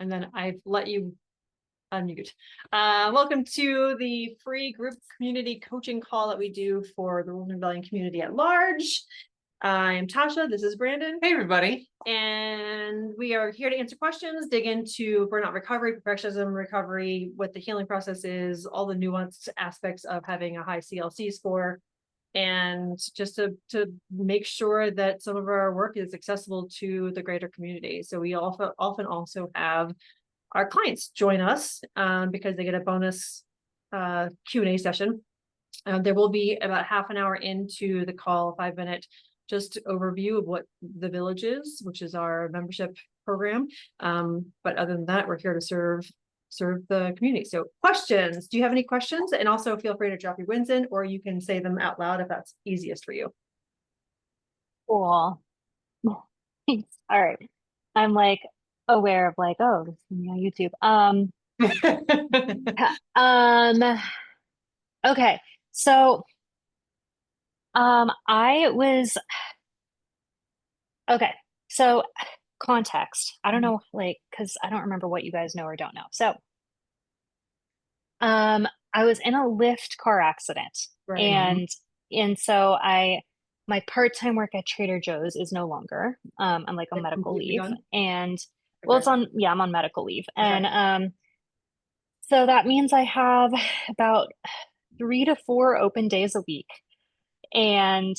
And then I've let you unmute. Welcome to the free group community coaching call that we do for the Rolling Rebellion community at large. I'm Tasha, this is Brandon. Hey, everybody. And we are here to answer questions, dig into burnout recovery, perfectionism recovery, what the healing process is, all the nuanced aspects of having a high CLC score, and just to make sure that some of our work is accessible to the greater community. So we often also have our clients join us because they get a bonus Q&A session. There will be about half an hour into the call, 5-minute just overview of what the Village is, which is our membership program. But other than that, we're here to serve the community. So questions, do you have any questions? And also feel free to drop your wins in, or you can say them out loud if that's easiest for you. Cool. Thanks. All right. I'm like aware of like, oh, this is on YouTube. Okay. So, I was, okay. So context, I don't know, like, cause I don't remember what you guys know or don't know. So, I was in a Lyft car accident, Right. and so my part-time work at Trader Joe's is no longer. I'm like on medical leave, and well, Okay. I'm on medical leave, Okay. and so that means I have about 3 to 4 open days a week, and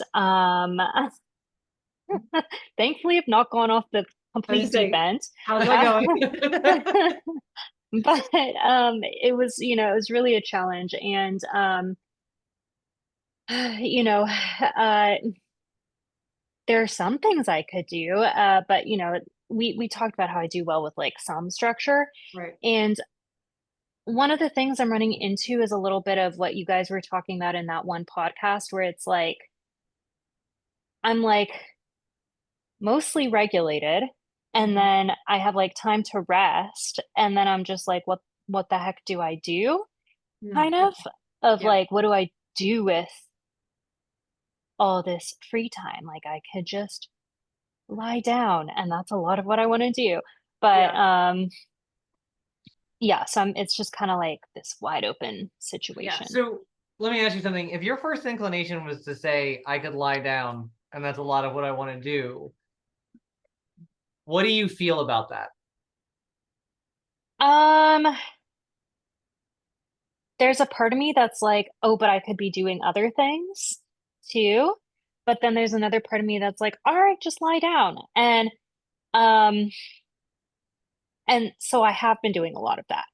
thankfully I've not gone off the complete deep end. How's that going? But it was, it was really a challenge, and you know, there are some things I could do, but we talked about how I do well with like some structure, Right. and one of the things I'm running into is a little bit of what you guys were talking about in that one podcast, where it's like I'm like mostly regulated, and then I have like time to rest, and then I'm just like, what the heck do I do? Kind of Yeah. like, what do I do with all this free time? Like I could just lie down, and that's a lot of what I want to do. But yeah, so it's just kind of like this wide open situation. Yeah, so let me ask you something. If your first inclination was to say I could lie down and that's a lot of what I want to do, what do you feel about that? There's a part of me that's like, oh, but I could be doing other things too. But then there's another part of me that's like, all right, just lie down. And so I have been doing a lot of that.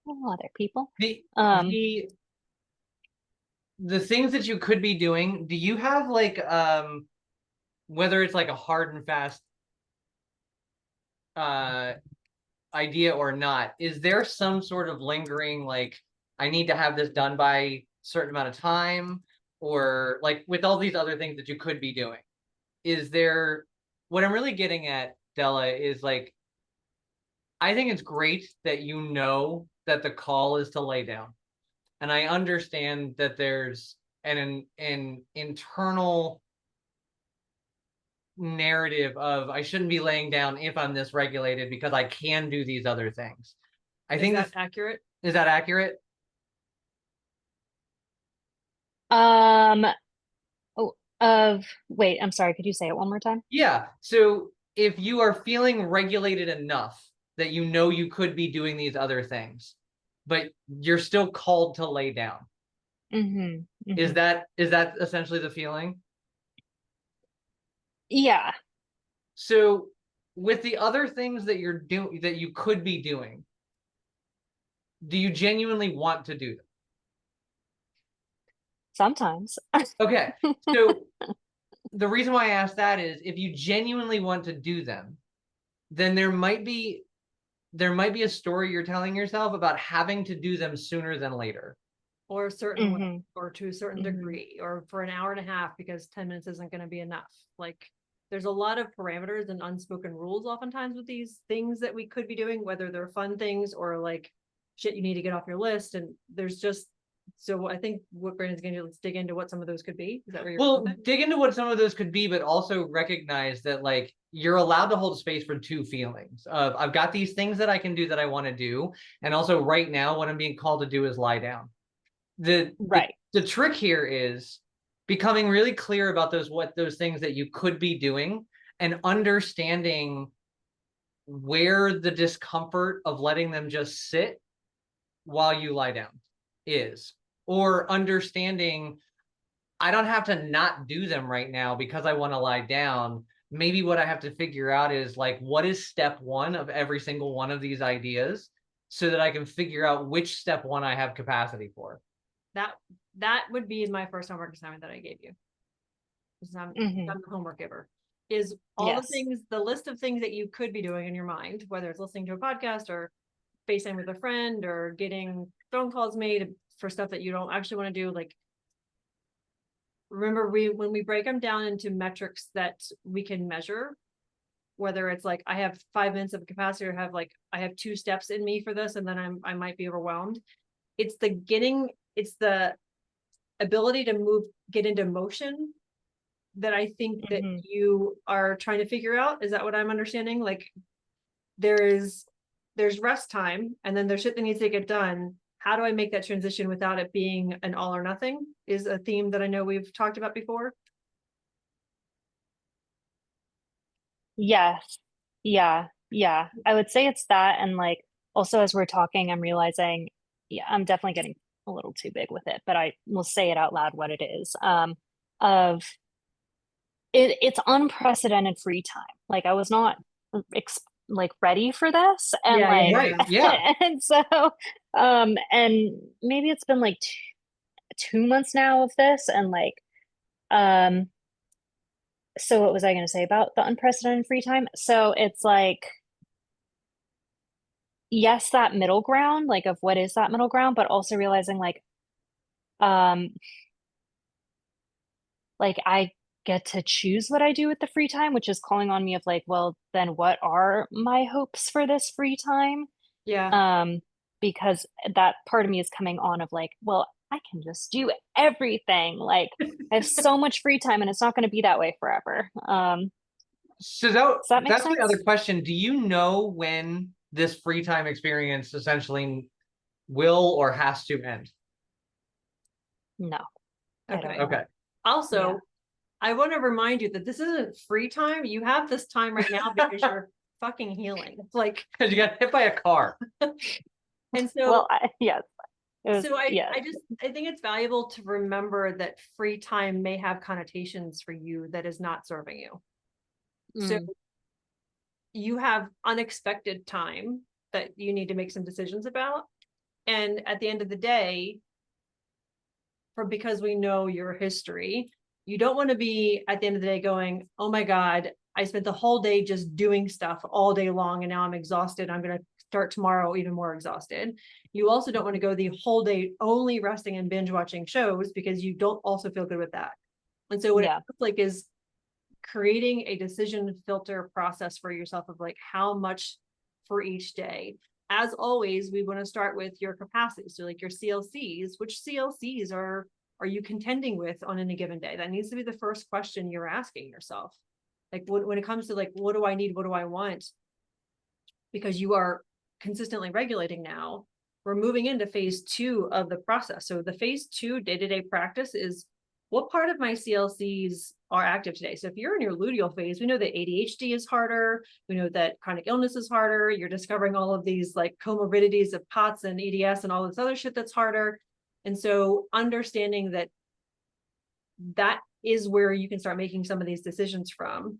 Other people. The things that you could be doing, do you have like whether it's like a hard and fast idea or not, is there some sort of lingering like I need to have this done by a certain amount of time, or like with all these other things that you could be doing, is there, what I'm really getting at, Della, is like I think it's great that you know that the call is to lay down, and I understand that there's an internal narrative of I shouldn't be laying down if I'm this regulated because I can do these other things. I think that's accurate. Is that accurate? Wait, I'm sorry, could you say it one more time? Yeah. So if you are feeling regulated enough that you know you could be doing these other things, but you're still called to lay down. Is that essentially the feeling? Yeah. So with the other things that you're doing that you could be doing, do you genuinely want to do them? Sometimes. Okay. So the reason why I ask that is if you genuinely want to do them, then there might be a story you're telling yourself about having to do them sooner than later. Or a certain way, or to a certain degree, or for an hour and a half because 10 minutes isn't going to be enough. Like there's a lot of parameters and unspoken rules oftentimes with these things that we could be doing, whether they're fun things or like shit you need to get off your list. And there's just So I think what Brandon's going to do, let's dig into what some of those could be. Is that where you're Well, going with it? dig into what some of those could be, but also recognize that like you're allowed to hold space for two feelings of I've got these things that I can do that I want to do. And also right now, what I'm being called to do is lie down. Right. The trick here is becoming really clear about those things that you could be doing and understanding where the discomfort of letting them just sit while you lie down is, or understanding I don't have to not do them right now because I want to lie down. Maybe what I have to figure out is like, what is step one of every single one of these ideas so that I can figure out which step one I have capacity for. That would be my first homework assignment that I gave you. I'm the homework giver. Is all the things, the list of things that you could be doing in your mind, whether it's listening to a podcast or FaceTime with a friend or getting phone calls made for stuff that you don't actually want to do. Like, remember when we break them down into metrics that we can measure, whether it's like I have 5 minutes of capacity or I have 2 steps in me for this and then I might be overwhelmed. It's the ability to get into motion that I think that you are trying to figure out. Is that what I'm understanding? Like there's rest time and then there's shit that needs to get done. How do I make that transition without it being an all or nothing is a theme that I know we've talked about before. Yes. Yeah. Yeah. I would say it's that. And like, also as we're talking, I'm realizing, yeah, I'm definitely getting a little too big with it, but I will say it out loud what it is. Of it's unprecedented free time. Like I was not ready for this. And Right. Yeah. and so, and maybe it's been like 2 months now of this. And so what was I going to say about the unprecedented free time? So it's like, yes, that middle ground, like of what is that middle ground, but also realizing um, I get to choose what I do with the free time, which is calling on me of like, well, then what are my hopes for this free time? Yeah. Because that part of me is coming on of like, well, I can just do everything. Like I have so much free time and it's not going to be that way forever. So Does that make that's my other sense? question. Do you know when this free time experience essentially will or has to end? No, I don't Okay. know. Okay. Also, Yeah. I want to remind you that this isn't free time. You have this time right now because you're fucking healing. It's like, Because you got hit by a car. and so, Well, yes. It was, so yes. I think it's valuable to remember that free time may have connotations for you that is not serving you. So you have unexpected time that you need to make some decisions about. And at the end of the day, because we know your history, you don't want to be at the end of the day going, oh my God, I spent the whole day just doing stuff all day long and now I'm exhausted. I'm going to start tomorrow even more exhausted. You also don't want to go the whole day only resting and binge watching shows because you don't also feel good with that. And so what it looks like is creating a decision filter process for yourself of like how much for each day. As always, we want to start with your capacity. So like your CLCs, which CLCs are you contending with on any given day? That needs to be the first question you're asking yourself. Like when it comes to like, what do I need? What do I want? Because you are consistently regulating now, we're moving into phase 2 of the process. So the phase 2 day-to-day practice is what part of my CLCs are active today. So if you're in your luteal phase, we know that ADHD is harder. We know that chronic illness is harder. You're discovering all of these like comorbidities of POTS and EDS and all this other shit that's harder. And so understanding that that is where you can start making some of these decisions from.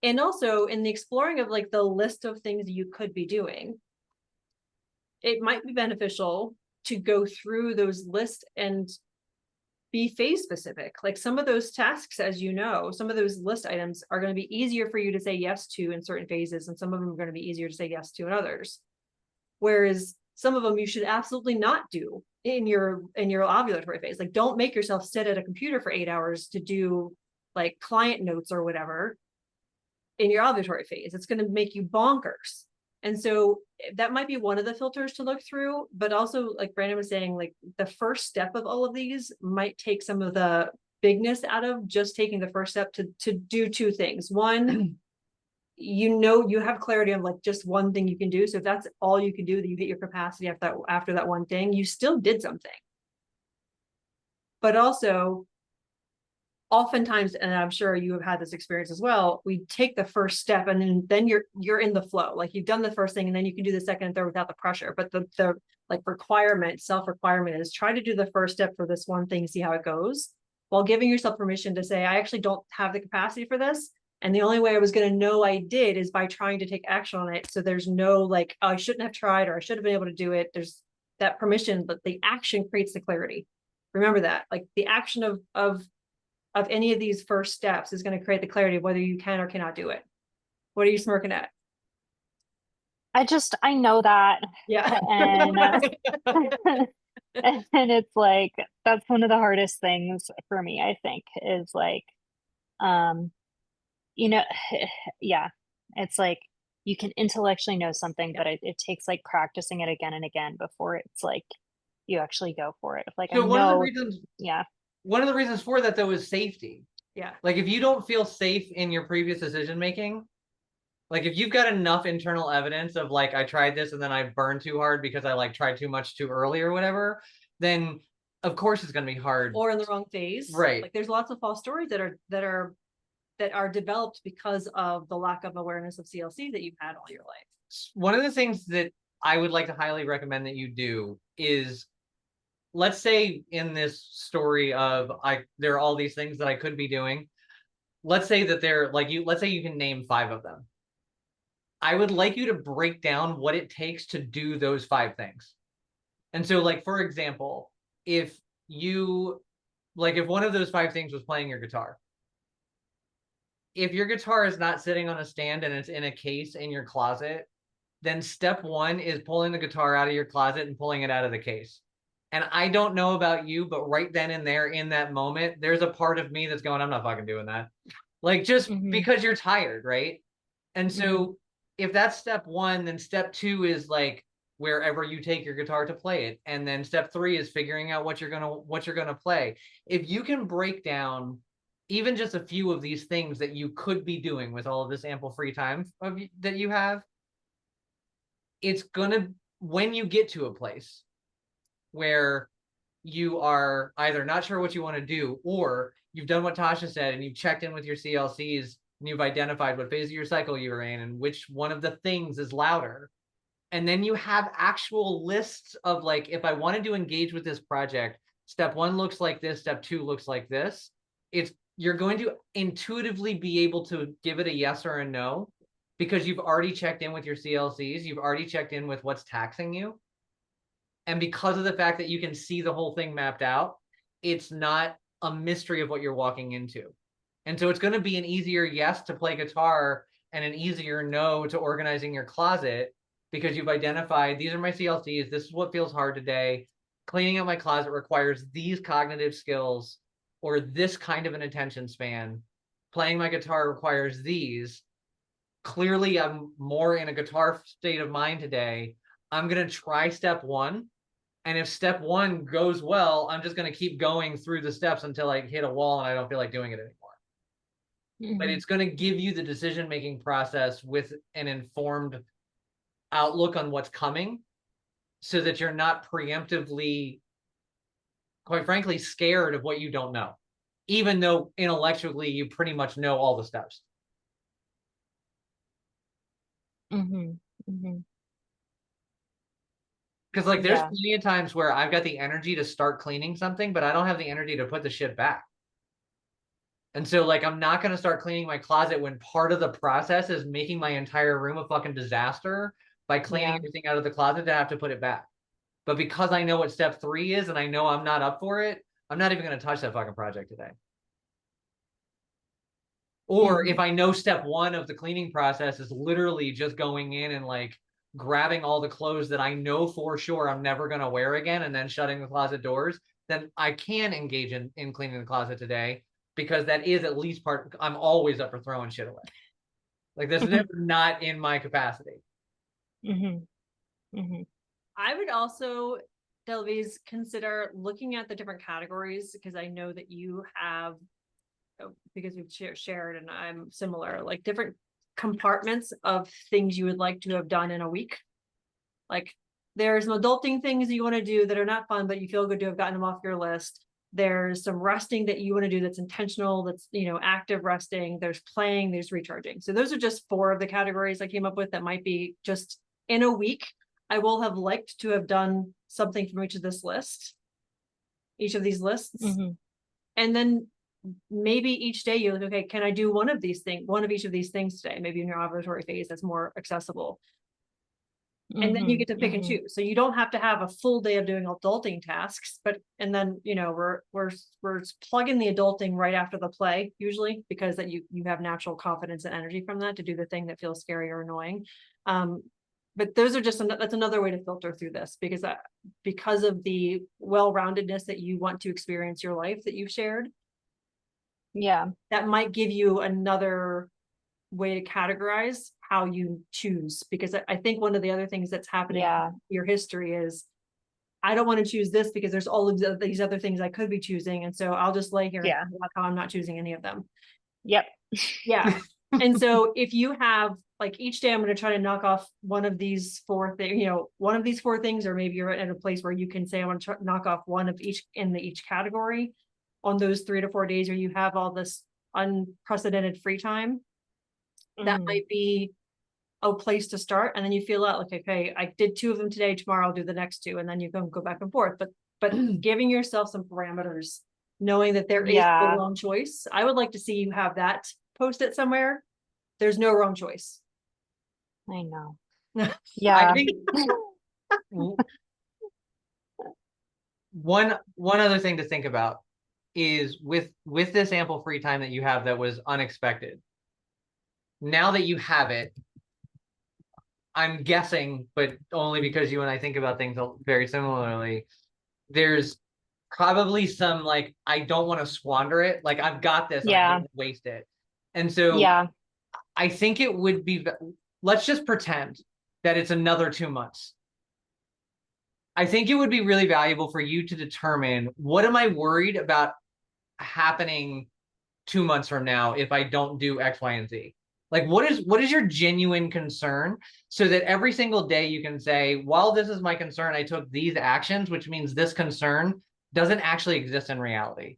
And also in the exploring of like the list of things you could be doing, it might be beneficial to go through those lists and be phase specific. Like some of those tasks, as you know, some of those list items are going to be easier for you to say yes to in certain phases, and some of them are going to be easier to say yes to in others. Whereas some of them you should absolutely not do in your ovulatory phase. Like don't make yourself sit at a computer for 8 hours to do like client notes or whatever in your ovulatory phase. It's going to make you bonkers. And so that might be one of the filters to look through, but also like Brandon was saying, like the first step of all of these might take some of the bigness out of just taking the first step to do two things. One, you have clarity on like just one thing you can do. So if that's all you can do, that you hit your capacity after that one thing, you still did something. But also, oftentimes, and I'm sure you have had this experience as well, we take the first step and then you're in the flow. Like you've done the first thing and then you can do the second and third without the pressure. But the like self-requirement is try to do the first step for this one thing, see how it goes, while giving yourself permission to say, I actually don't have the capacity for this. And the only way I was going to know I did is by trying to take action on it. So there's no like, oh, I shouldn't have tried, or I should have been able to do it. There's that permission, but the action creates the clarity. Remember that, like the action of any of these first steps is going to create the clarity of whether you can or cannot do it. What are you smirking at? I know that. Yeah. And and it's like that's one of the hardest things for me, I think, is like you know, yeah, it's like you can intellectually know something, but it takes like practicing it again and again before it's like you actually go for it. Like I So know, yeah, one of the reasons for that though is safety. Yeah. Like if you don't feel safe in your previous decision making, like if you've got enough internal evidence of like I tried this and then I burned too hard because I like tried too much too early or whatever, then of course it's going to be hard. Or in the wrong phase. Right. Like there's lots of false stories that are developed because of the lack of awareness of CLC that you've had all your life. One of the things that I would like to highly recommend that you do is, let's say in this story of there are all these things that I could be doing. Let's say that let's say you can name 5 of them. I would like you to break down what it takes to do those 5 things. And so like, for example, if one of those 5 things was playing your guitar, if your guitar is not sitting on a stand and it's in a case in your closet, then step 1 is pulling the guitar out of your closet and pulling it out of the case. And I don't know about you, but right then and there in that moment, there's a part of me that's going, I'm not fucking doing that. Like just because you're tired, right? And so if that's step 1, then step 2 is like wherever you take your guitar to play it. And then step 3 is figuring out what you're gonna play. If you can break down even just a few of these things that you could be doing with all of this ample free time that you have, it's gonna, when you get to a place where you are either not sure what you want to do, or you've done what Tasha said and you've checked in with your CLCs and you've identified what phase of your cycle you were in and which one of the things is louder. And then you have actual lists of like, if I wanted to engage with this project, step 1 looks like this, step 2 looks like this. You're going to intuitively be able to give it a yes or a no because you've already checked in with your CLCs. You've already checked in with what's taxing you. And because of the fact that you can see the whole thing mapped out, it's not a mystery of what you're walking into. And so it's going to be an easier yes to play guitar and an easier no to organizing your closet because you've identified, these are my CLCs. This is what feels hard today. Cleaning out my closet requires these cognitive skills or this kind of an attention span. Playing my guitar requires these. Clearly, I'm more in a guitar state of mind today. I'm going to try step 1. And if step 1 goes well, I'm just going to keep going through the steps until I hit a wall and I don't feel like doing it anymore. But it's going to give you the decision-making process with an informed outlook on what's coming so that you're not preemptively, quite frankly, scared of what you don't know, even though intellectually you pretty much know all the steps. Because like there's plenty of times where I've got the energy to start cleaning something, but I don't have the energy to put the shit back. And so like, I'm not going to start cleaning my closet when part of the process is making my entire room a fucking disaster by cleaning everything out of the closet to have to put it back. But because I know what step 3 is and I know I'm not up for it, I'm not even going to touch that fucking project today. Or if I know step 1 of the cleaning process is literally just going in and like grabbing all the clothes that I know for sure I'm never going to wear again and then shutting the closet doors, then I can engage in cleaning the closet today because that is at least part. I'm always up for throwing shit away. Like that's never not in my capacity. Mm-hmm. Mm-hmm. I would also, Delvise, consider looking at the different categories, because I know that you have, because we've shared and I'm similar, like different compartments of things you would like to have done in a week. Like there's some adulting things that you want to do that are not fun, but you feel good to have gotten them off your list. There's some resting that you want to do that's intentional, that's, active resting. There's playing, there's recharging. So those are just 4 of the categories I came up with that might be just in a week. I will have liked to have done something from each of these lists. Mm-hmm. And then maybe each day you're like, okay, can I do one of each of these things today? Maybe in your ovulatory phase, that's more accessible. And then you get to pick and choose. So you don't have to have a full day of doing adulting tasks, and then, we're plugging the adulting right after the play, usually, because that you have natural confidence and energy from that to do the thing that feels scary or annoying. But those are that's another way to filter through this, because of the well-roundedness that you want to experience your life that you've shared. Yeah. That might give you another way to categorize how you choose, because I think one of the other things that's happening in your history is, I don't want to choose this because there's all of these other things I could be choosing, and so I'll just lay here and talk about how I'm not choosing any of them. Yep. Yeah. And so if you have, like, each day I'm going to try to knock off one of these 4 things, one of these 4 things, or maybe you're at a place where you can say, I want to knock off one of each in each category on those 3 to 4 days, where you have all this unprecedented free time. That might be a place to start. And then you feel out like, okay, I did 2 of them today, tomorrow I'll do the next 2, and then you can go back and forth. But giving yourself some parameters, knowing that there is no wrong choice. I would like to see you have that post-it somewhere. There's no wrong choice. I know. I Yeah. think one other thing to think about is with this ample free time that you have that was unexpected. Now that you have it, I'm guessing, but only because you and I think about things very similarly, there's probably some, like, I don't want to squander it. Like, I've got this, and I don't waste it. And so I think it would be, let's just pretend that it's another 2 months. I think it would be really valuable for you to determine, what am I worried about happening 2 months from now if I don't do X, Y, and Z? Like, what is your genuine concern, so that every single day you can say, while this is my concern, I took these actions, which means this concern doesn't actually exist in reality.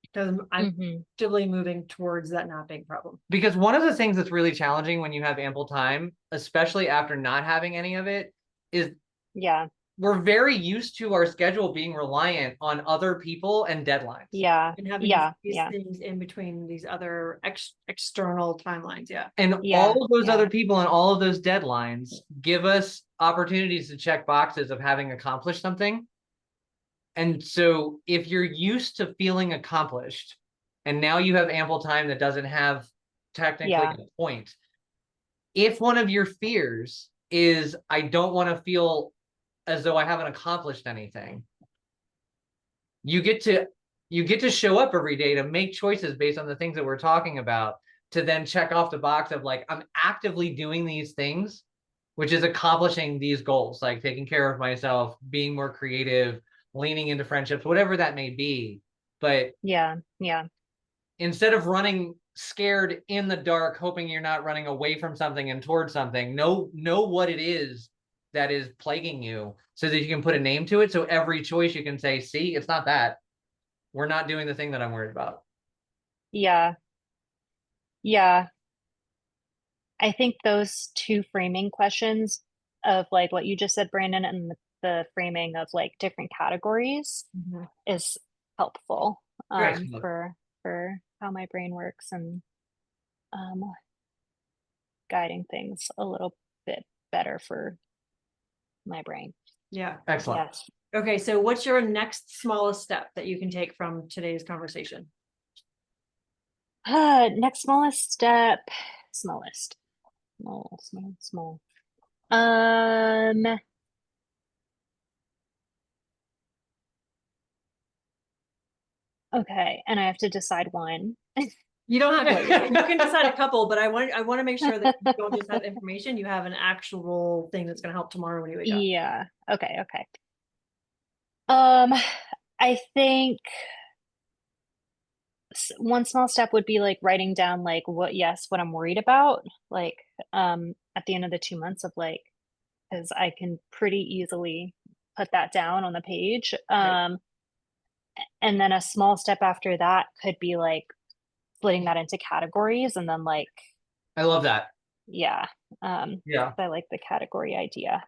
Because I'm actively moving towards that not being a problem. Because one of the things that's really challenging when you have ample time, especially after not having any of it, is we're very used to our schedule being reliant on other people and deadlines. And having these things in between these other external timelines. And all of those other people and all of those deadlines give us opportunities to check boxes of having accomplished something. And so if you're used to feeling accomplished, and now you have ample time that doesn't have technically a point, if one of your fears is, I don't want to feel as though I haven't accomplished anything, you get to show up every day to make choices based on the things that we're talking about, to then check off the box of, like, I'm actively doing these things, which is accomplishing these goals, like taking care of myself, being more creative, leaning into friendships, whatever that may be. But instead of running scared in the dark, hoping you're not running away from something and towards something, know what it is that is plaguing you, so that you can put a name to it. So every choice you can say, see, it's not that. We're not doing the thing that I'm worried about. Yeah. I think those 2 framing questions of, like, what you just said, Brandon, and the framing of, like, different categories is helpful for how my brain works, and guiding things a little bit better for my brain. Excellent. Yes. Okay, so what's your next smallest step that you can take from today's conversation? Next smallest step. Small. Okay, and I have to decide one. You don't have to. You can decide a couple, but I want to make sure that you don't just have information. You have an actual thing that's going to help tomorrow when you wake up. Yeah. Okay. I think one small step would be like writing down like what I'm worried about, like at the end of the 2 months of like, because I can pretty easily put that down on the page. Right. And then a small step after that could be like splitting that into categories and then like, I love that. yeah. Yeah. I like the category idea.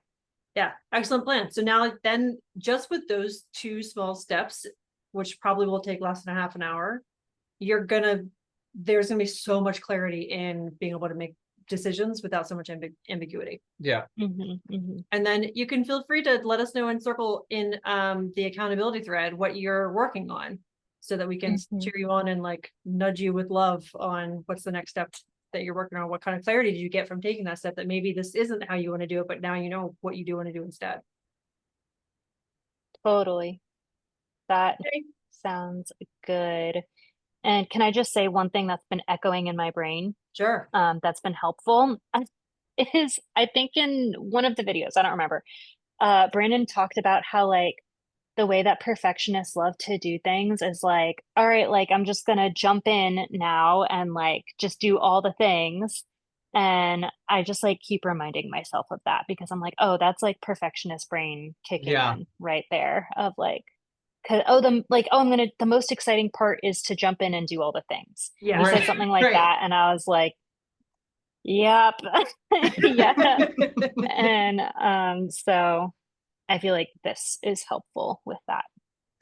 Yeah, excellent plan. So now then just with those 2 small steps, which probably will take less than a half an hour, there's gonna be so much clarity in being able to make decisions without so much ambiguity. Yeah. And then you can feel free to let us know in circle in the accountability thread what you're working on so that we can cheer you on and like nudge you with love on what's the next step that you're working on. What kind of clarity did you get from taking that step, that maybe this isn't how you want to do it, but now you know what you do want to do instead. Totally. That Okay. sounds good. And can I just say one thing that's been echoing in my brain? Sure. That's been helpful is I think in one of the videos, I don't remember, Brandon talked about how like the way that perfectionists love to do things is like, all right, like I'm just gonna jump in now and like just do all the things. And I just like keep reminding myself of that because I'm like, oh, that's like perfectionist brain kicking in right there of like, cause the most exciting part is to jump in and do all the things. Yeah. He said something like that, and I was like, yep. Yeah. And so I feel like this is helpful with that.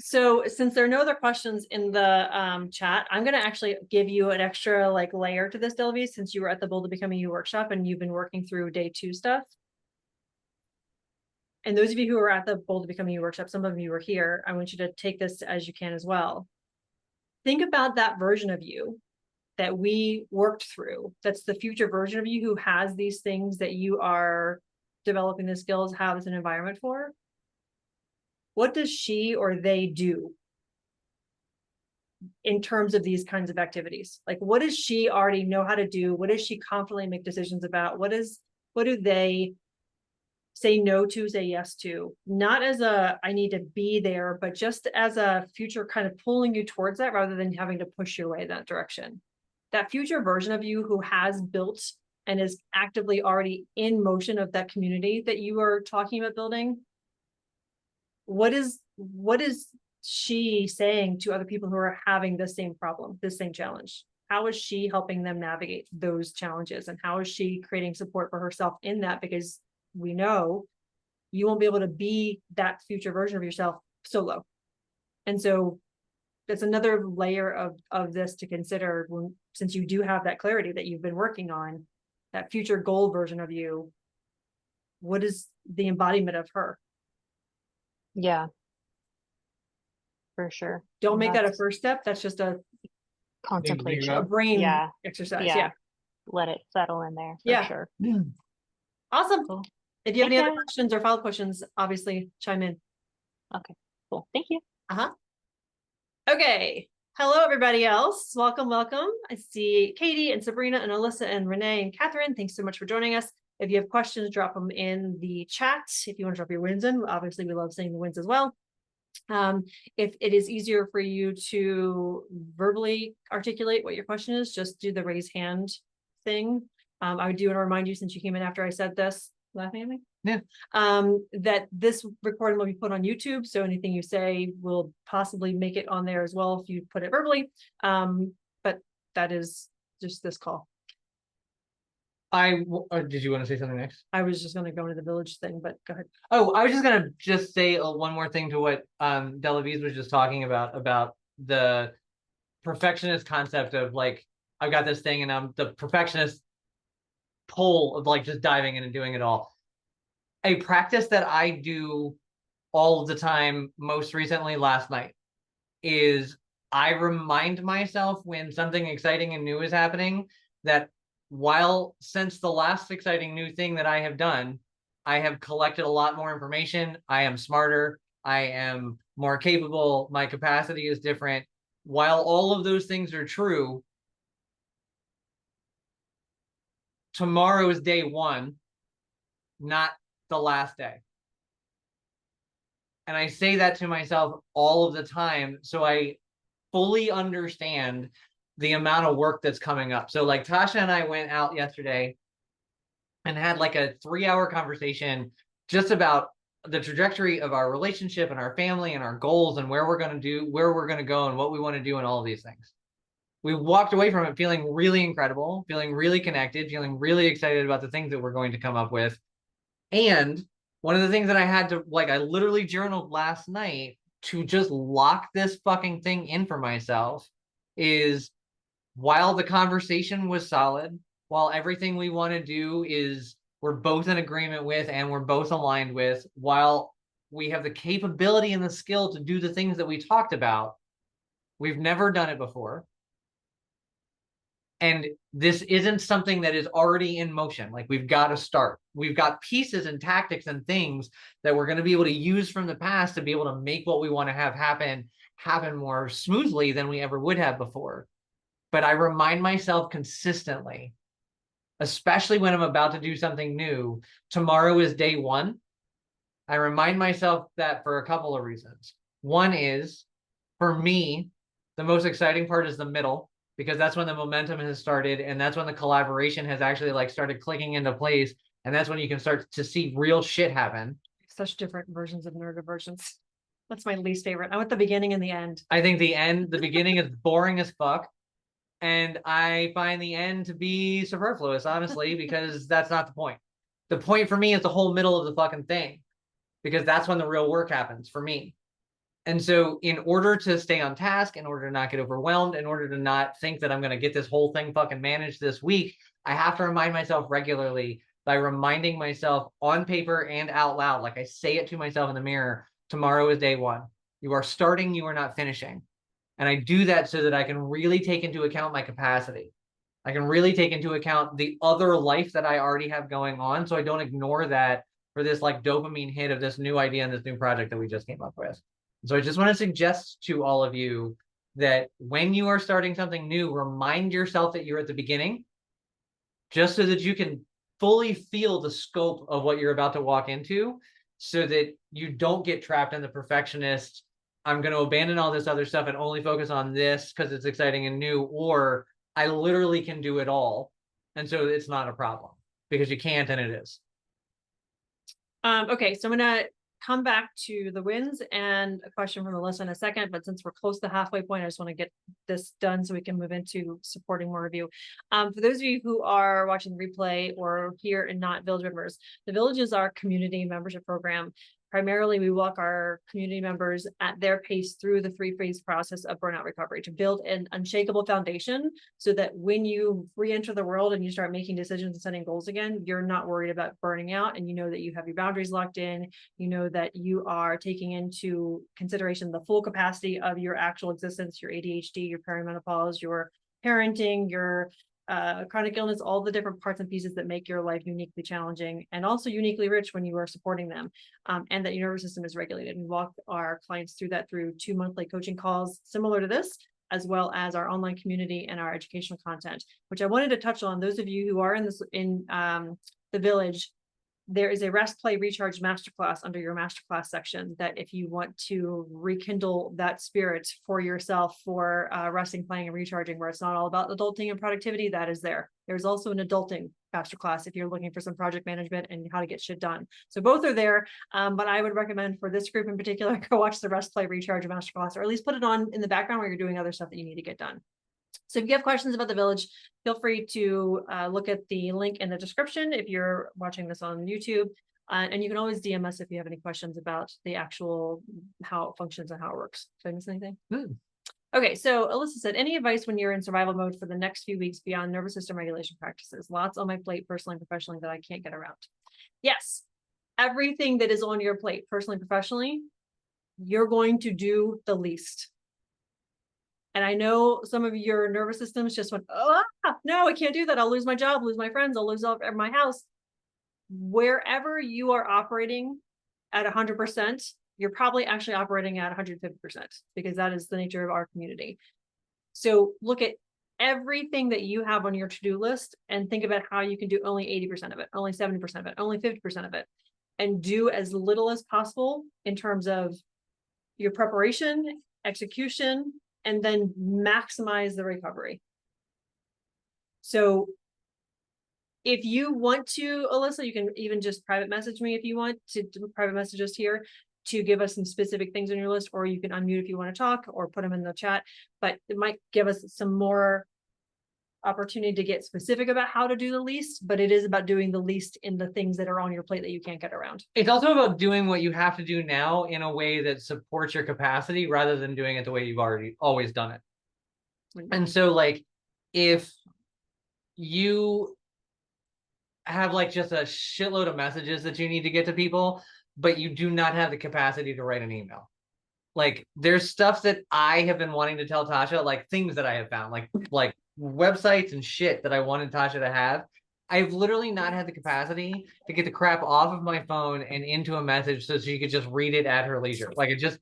So since there are no other questions in the chat, I'm going to actually give you an extra like layer to this, Delvey, since you were at the Bold to Becoming You workshop and you've been working through day 2 stuff. And those of you who are at the Bold to Becoming You workshop, some of you were here. I want you to take this as you can as well. Think about that version of you that we worked through. That's the future version of you who has these things that you are developing the skills, have as an environment for. What does she or they do in terms of these kinds of activities? Like, what does she already know how to do? What does she confidently make decisions about? What do they say no to, say yes to? Not as a, I need to be there, but just as a future kind of pulling you towards that rather than having to push your way in that direction. That future version of you who has built and is actively already in motion of that community that you are talking about building. What is she saying to other people who are having the same problem, the same challenge? How is she helping them navigate those challenges? And how is she creating support for herself in that? Because we know you won't be able to be that future version of yourself solo. And so that's another layer of this to consider since you do have that clarity that you've been working on, that future goal version of you. What is the embodiment of her? Yeah, for sure. Don't make that a first step. That's just a contemplation, a brain exercise. Yeah. Let it settle in there for sure. Awesome. Cool. If you have any other questions or follow-up questions, obviously chime in. Okay, cool. Thank you. Okay. Hello, everybody else. Welcome. I see Katie and Sabrina and Alyssa and Renee and Catherine. Thanks so much for joining us. If you have questions, drop them in the chat. If you want to drop your wins in, obviously we love seeing the wins as well. If it is easier for you to verbally articulate what your question is, just do the raise hand thing. I do want to remind you, since you came in after I said this, laughing at me? Yeah. That this recording will be put on YouTube. So anything you say will possibly make it on there as well if you put it verbally. But that is just this call. Did you want to say something next? I was just going to go into the village thing, but go ahead. Oh, I was just going to say one more thing to what Delaviz was just talking about the perfectionist concept of like, I've got this thing and I'm the perfectionist pull of like just diving in and doing it all. A practice that I do all of the time, most recently last night, is I remind myself when something exciting and new is happening that since the last exciting new thing that I have done, I have collected a lot more information. I am smarter. I am more capable. My capacity is different. While all of those things are true, tomorrow is day one, not the last day. And I say that to myself all of the time. So I fully understand the amount of work that's coming up. So like Tasha and I went out yesterday and had like a 3-hour conversation just about the trajectory of our relationship and our family and our goals and where we're going to go and what we want to do and all of these things. We walked away from it feeling really incredible, feeling really connected, feeling really excited about the things that we're going to come up with. And one of the things that I had to, like, I literally journaled last night to just lock this fucking thing in for myself is, while the conversation was solid, while everything we want to do is we're both in agreement with and we're both aligned with, while we have the capability and the skill to do the things that we talked about, we've never done it before. And this isn't something that is already in motion. Like, we've got to start. We've got pieces and tactics and things that we're going to be able to use from the past to be able to make what we want to have happen more smoothly than we ever would have before. But I remind myself consistently, especially when I'm about to do something new, tomorrow is day one. I remind myself that for a couple of reasons. One is, for me, the most exciting part is the middle, because that's when the momentum has started, and that's when the collaboration has actually like started clicking into place, and that's when you can start to see real shit happen. Such different versions of neurodivergence. That's my least favorite. I want the beginning and the end. I think the beginning is boring as fuck, and I find the end to be superfluous, honestly, because that's not the point. The point for me is the whole middle of the fucking thing, because that's when the real work happens for me. And so in order to stay on task, in order to not get overwhelmed, in order to not think that I'm going to get this whole thing fucking managed this week, I have to remind myself regularly by reminding myself on paper and out loud, like I say it to myself in the mirror, tomorrow is day one. You are starting, you are not finishing. And I do that so that I can really take into account my capacity. I can really take into account the other life that I already have going on, so I don't ignore that for this like dopamine hit of this new idea and this new project that we just came up with. So I just want to suggest to all of you that when you are starting something new, remind yourself that you're at the beginning, just so that you can fully feel the scope of what you're about to walk into, so that you don't get trapped in the perfectionist, I'm going to abandon all this other stuff and only focus on this because it's exciting and new, or I literally can do it all. And so it's not a problem, because you can't, and it is. Okay, so I'm gonna come back to the wins and a question from Alyssa in a second, but since we're close to the halfway point, I just want to get this done so we can move into supporting more of you. For those of you who are watching the replay or here and not Village members, the Village is our community membership program. Primarily, we walk our community members at their pace through the 3-phase process of burnout recovery to build an unshakable foundation so that when you re-enter the world and you start making decisions and setting goals again, you're not worried about burning out, and you know that you have your boundaries locked in, you know that you are taking into consideration the full capacity of your actual existence, your ADHD, your perimenopause, your parenting, your chronic illness, all the different parts and pieces that make your life uniquely challenging and also uniquely rich when you are supporting them, and that your nervous system is regulated. We walk our clients through that through 2 monthly coaching calls similar to this, as well as our online community and our educational content, which I wanted to touch on. Those of you who are in the Village, there is a rest, play, recharge masterclass under your masterclass section that if you want to rekindle that spirit for yourself for resting, playing, and recharging, where it's not all about adulting and productivity, that is there. There's also an adulting masterclass if you're looking for some project management and how to get shit done. So both are there, but I would recommend for this group in particular, go watch the rest, play, recharge masterclass, or at least put it on in the background while you're doing other stuff that you need to get done. So if you have questions about the Village, feel free to look at the link in the description if you're watching this on YouTube. And you can always DM us if you have any questions about the actual, how it functions and how it works. Did I miss anything? Okay, so Alyssa said, any advice when you're in survival mode for the next few weeks beyond nervous system regulation practices? Lots on my plate, personally and professionally, that I can't get around. Yes, everything that is on your plate, personally and professionally, you're going to do the least. And I know some of your nervous systems just went, oh, no, I can't do that. I'll lose my job, lose my friends, I'll lose all my house. Wherever you are operating at 100%, you're probably actually operating at 150%, because that is the nature of our community. So look at everything that you have on your to-do list and think about how you can do only 80% of it, only 70% of it, only 50% of it, and do as little as possible in terms of your preparation, execution, and then maximize the recovery. So if you want to, Alyssa, you can even just private message me if you want to private message us here to give us some specific things on your list, or you can unmute if you want to talk or put them in the chat, but it might give us some more opportunity to get specific about how to do the least, but it is about doing the least in the things that are on your plate that you can't get around. It's also about doing what you have to do now in a way that supports your capacity rather than doing it the way you've always done it. And so like, if you have like just a shitload of messages that you need to get to people, but you do not have the capacity to write an email. Like there's stuff that I have been wanting to tell Tasha, like things that I have found, like websites and shit that I wanted Tasha to have. I've literally not had the capacity to get the crap off of my phone and into a message so she could just read it at her leisure. Like it just,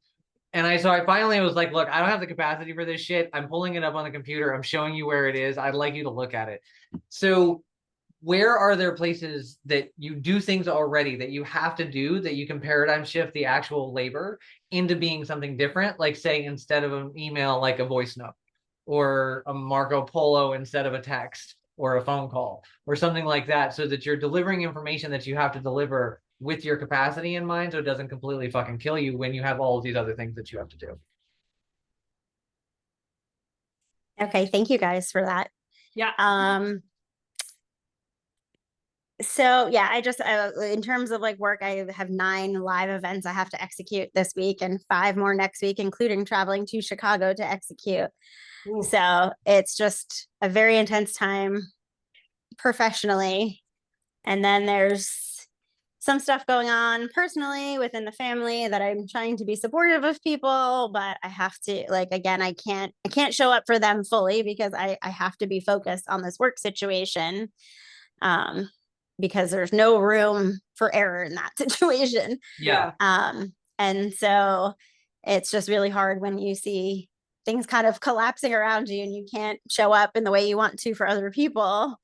and I finally was like, look, I don't have the capacity for this shit. I'm pulling it up on the computer. I'm showing you where it is. I'd like you to look at it. So where are there places that you do things already that you have to do that you can paradigm shift the actual labor into being something different? Like say, instead of an email, like a voice note or a Marco Polo instead of a text or a phone call or something like that, so that you're delivering information that you have to deliver with your capacity in mind, so it doesn't completely fucking kill you when you have all of these other things that you have to do. Okay, thank you guys for that. Yeah. So yeah, I just, in terms of like work, I have 9 live events I have to execute this week and 5 more next week, including traveling to Chicago to execute. Ooh. So it's just a very intense time professionally. And then there's some stuff going on personally within the family that I'm trying to be supportive of people, but I have to, like, again, I can't show up for them fully because I have to be focused on this work situation. Because there's no room for error in that situation. Yeah. And so it's just really hard when you see things kind of collapsing around you and you can't show up in the way you want to for other people.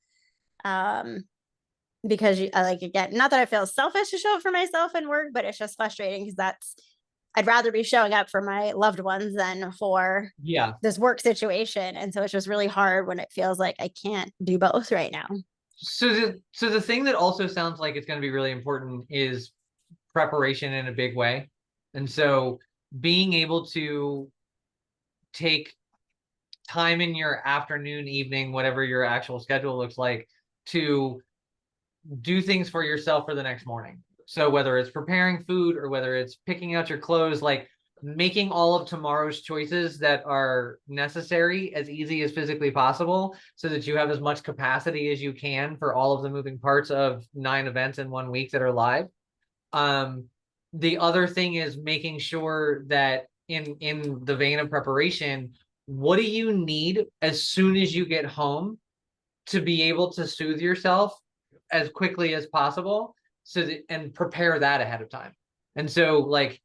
Because you like, again, not that I feel selfish to show up for myself and work, but it's just frustrating because I'd rather be showing up for my loved ones than for this work situation. And so it's just really hard when it feels like I can't do both right now. So the thing that also sounds like it's going to be really important is preparation in a big way. And so being able to take time in your afternoon, evening, whatever your actual schedule looks like, to do things for yourself for the next morning. So whether it's preparing food or whether it's picking out your clothes, like making all of tomorrow's choices that are necessary as easy as physically possible so that you have as much capacity as you can for all of the moving parts of 9 events in 1 week that are live. The other thing is making sure that in the vein of preparation, what do you need as soon as you get home to be able to soothe yourself as quickly as possible, so that, and prepare that ahead of time. And so like,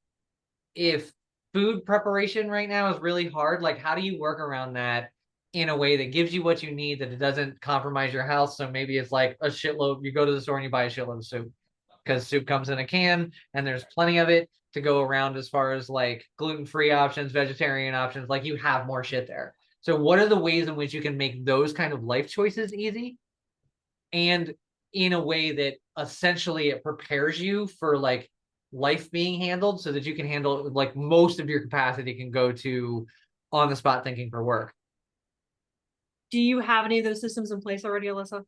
if food preparation right now is really hard, like how do you work around that in a way that gives you what you need, that it doesn't compromise your health? So maybe it's like a shitload, you go to the store and you buy a shitload of soup because soup comes in a can and there's plenty of it to go around as far as like gluten-free options, vegetarian options, like you have more shit there. So what are the ways in which you can make those kind of life choices easy and in a way that essentially it prepares you for like life being handled, so that you can handle, like, most of your capacity can go to on the spot thinking for work? Do you have any of those systems in place already, Alyssa?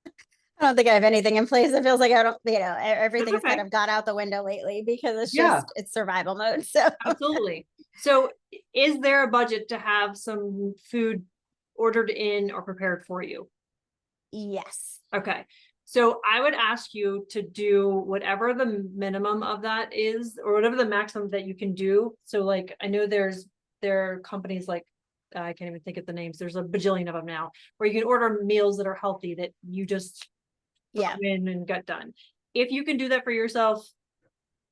I don't think I have anything in place. It feels like I don't, everything's okay. kind of got out the window lately because it's just, it's survival mode. So Absolutely. So is there a budget to have some food ordered in or prepared for you? yes. Okay. So I would ask you to do whatever the minimum of that is, or whatever the maximum that you can do. So like, I know there are companies like, I can't even think of the names. There's a bajillion of them now where you can order meals that are healthy that you just put in and get done. If you can do that for yourself,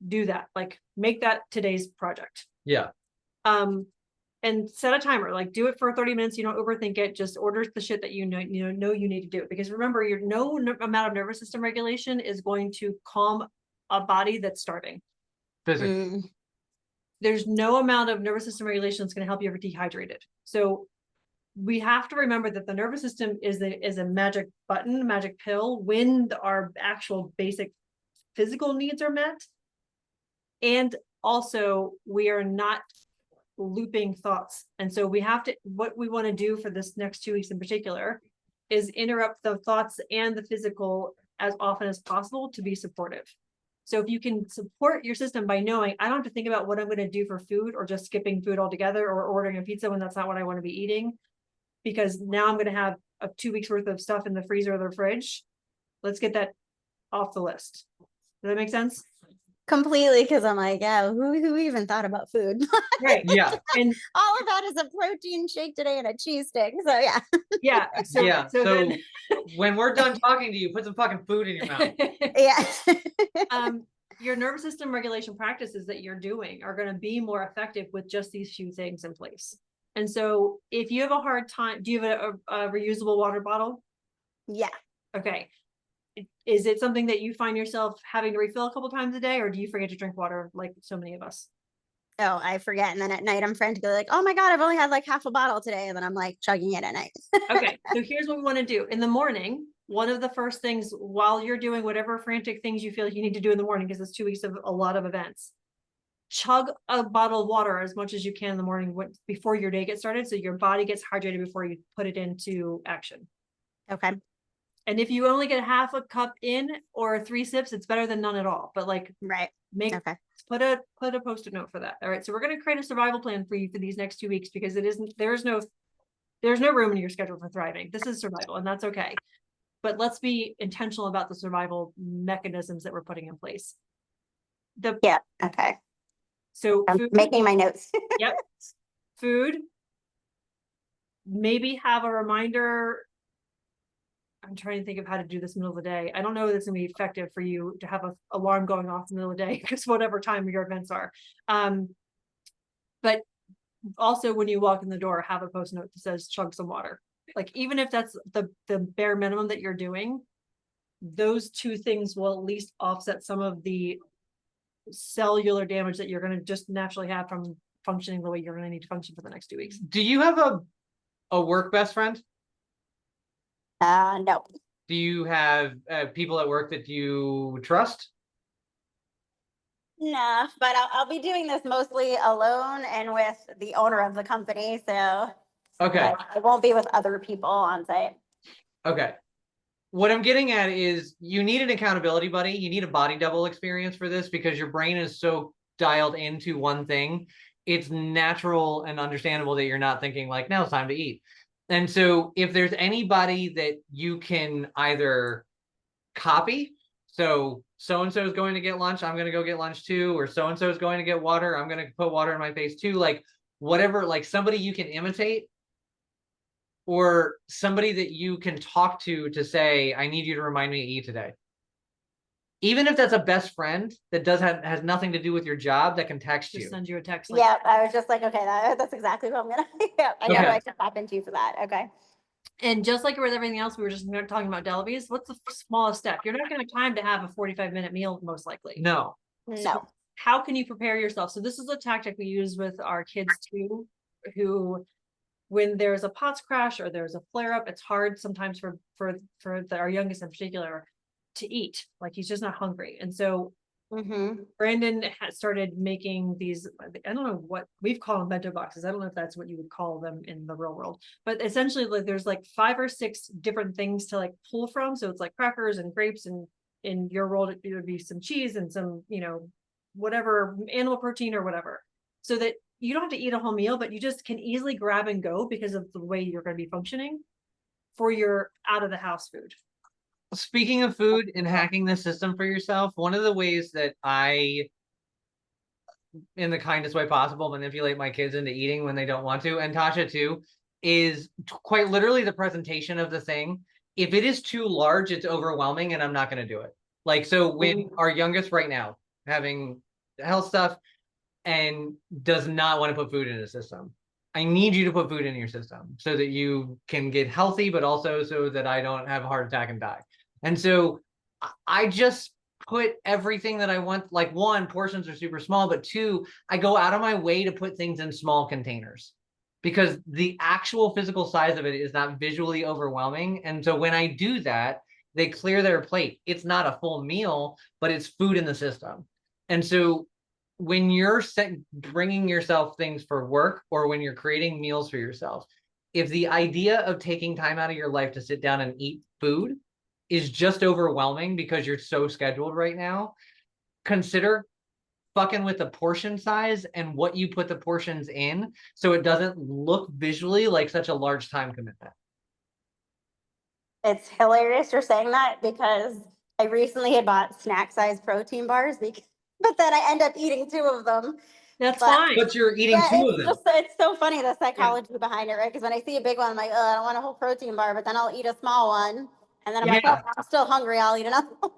do that. Like, make that today's project. Yeah. and set a timer, like do it for 30 minutes. You don't overthink it. Just order the shit that you know you need to do. Because remember, your amount of nervous system regulation is going to calm a body that's starving. Physically. There's no amount of nervous system regulation that's going to help you ever dehydrated. So we have to remember that the nervous system is a magic button, magic pill when our actual basic physical needs are met. And also we are not looping thoughts. And so we have to, what we want to do for this next 2 weeks in particular is interrupt the thoughts and the physical as often as possible to be supportive. So if you can support your system by knowing, I don't have to think about what I'm going to do for food or just skipping food altogether or ordering a pizza when that's not what I want to be eating, because now I'm going to have a 2 weeks worth of stuff in the freezer or the fridge. Let's get that off the list. Does that make sense? Completely, because I'm like, yeah, who even thought about food? Right. Yeah. And All of that is a protein shake today and a cheese stick. So yeah. yeah. So, Yeah. so, So then, when we're done talking to you, put some fucking food in your mouth. Yeah. your nervous system regulation practices that you're doing are going to be more effective with just these few things in place. And so if you have a hard time, do you have a reusable water bottle? Yeah. Okay. Is it something that you find yourself having to refill a couple times a day, or do you forget to drink water like so many of us? Oh, I forget. And then at night I'm frantically like, oh my God, I've only had like half a bottle today. And then I'm like chugging it at night. Okay. So here's what we want to do in the morning. One of the first things while you're doing whatever frantic things you feel like you need to do in the morning, because it's 2 weeks of a lot of events, chug a bottle of water as much as you can in the morning before your day gets started. So your body gets hydrated before you put it into action. Okay. And if you only get half a cup in or 3 sips, it's better than none at all. But like Right. Okay. put a post-it note for that. All right. So we're going to create a survival plan for you for these next 2 weeks, because there's no room in your schedule for thriving. This is survival, and that's okay. But let's be intentional about the survival mechanisms that we're putting in place. Yeah. Okay. So I'm food, making my notes. yep. Food. Maybe have a reminder. I'm trying to think of how to do this middle of the day. I don't know if it's gonna be effective for you to have an alarm going off in the middle of the day, because whatever time your events are. But also when you walk in the door, have a post note that says chug some water. Like even if that's the bare minimum that you're doing, those 2 things will at least offset some of the cellular damage that you're going to just naturally have from functioning the way you're going to need to function for the next 2 weeks. Do you have a work best friend? No. Do you have people at work that you trust? No, but I'll be doing this mostly alone and with the owner of the company. So Okay. I won't be with other people on site. Okay. What I'm getting at is you need an accountability buddy. You need a body double experience for this, because your brain is so dialed into one thing. It's natural and understandable that you're not thinking like, now it's time to eat. And so if there's anybody that you can either copy, so-and-so is going to get lunch, I'm going to go get lunch too, or so-and-so is going to get water, I'm going to put water in my face too, like whatever, like somebody you can imitate, or somebody that you can talk to say, I need you to remind me to eat today. Even if that's a best friend that has nothing to do with your job, that can text Just you. send you a text. Like, Yeah, I was just like, okay, that's exactly what I'm gonna. Yeah, I know Okay. I can tap into for that. Okay. and just like with everything else, we were just talking about Delavies. What's the smallest step? You're not going to have time to have a 45-minute meal, most likely. No. No. How can you prepare yourself? So this is a tactic we use with our kids too, who, when there's a POTS crash or there's a flare up, it's hard sometimes for our youngest in particular to eat. Like he's just not hungry. And so Brandon has started making these, I don't know what we've called them, bento boxes. I don't know if that's what you would call them in the real world, but essentially like there's like 5 or 6 different things to like pull from. So it's like crackers and grapes, and in your world, it would be some cheese and some, whatever animal protein or whatever, so that you don't have to eat a whole meal, but you just can easily grab and go because of the way you're going to be functioning for your out of the house food. Speaking of food and hacking the system for yourself, one of the ways that I, in the kindest way possible, manipulate my kids into eating when they don't want to, and Tasha too, is quite literally the presentation of the thing. If it is too large, it's overwhelming and I'm not going to do it. Like, so when our youngest right now having health stuff and does not want to put food in the system, I need you to put food in your system so that you can get healthy, but also so that I don't have a heart attack and die. And so I just put everything that I want, like one, portions are super small, but two, I go out of my way to put things in small containers because the actual physical size of it is not visually overwhelming. And so when I do that, they clear their plate. It's not a full meal, but it's food in the system. And so when you're bringing yourself things for work or when you're creating meals for yourself, if the idea of taking time out of your life to sit down and eat food is just overwhelming because you're so scheduled right now, consider fucking with the portion size and what you put the portions in so it doesn't look visually like such a large time commitment. It's hilarious you're saying that because I recently had bought snack size protein bars, but then I end up eating 2 of them. That's But- fine. But you're eating Yeah, 2 of it's them. just, it's so funny the psychology behind it, right? Because when I see a big one, I'm like, oh, I don't want a whole protein bar, but then I'll eat a small one. And then I'm like, Yeah. well, I'm still hungry. I'll eat another one.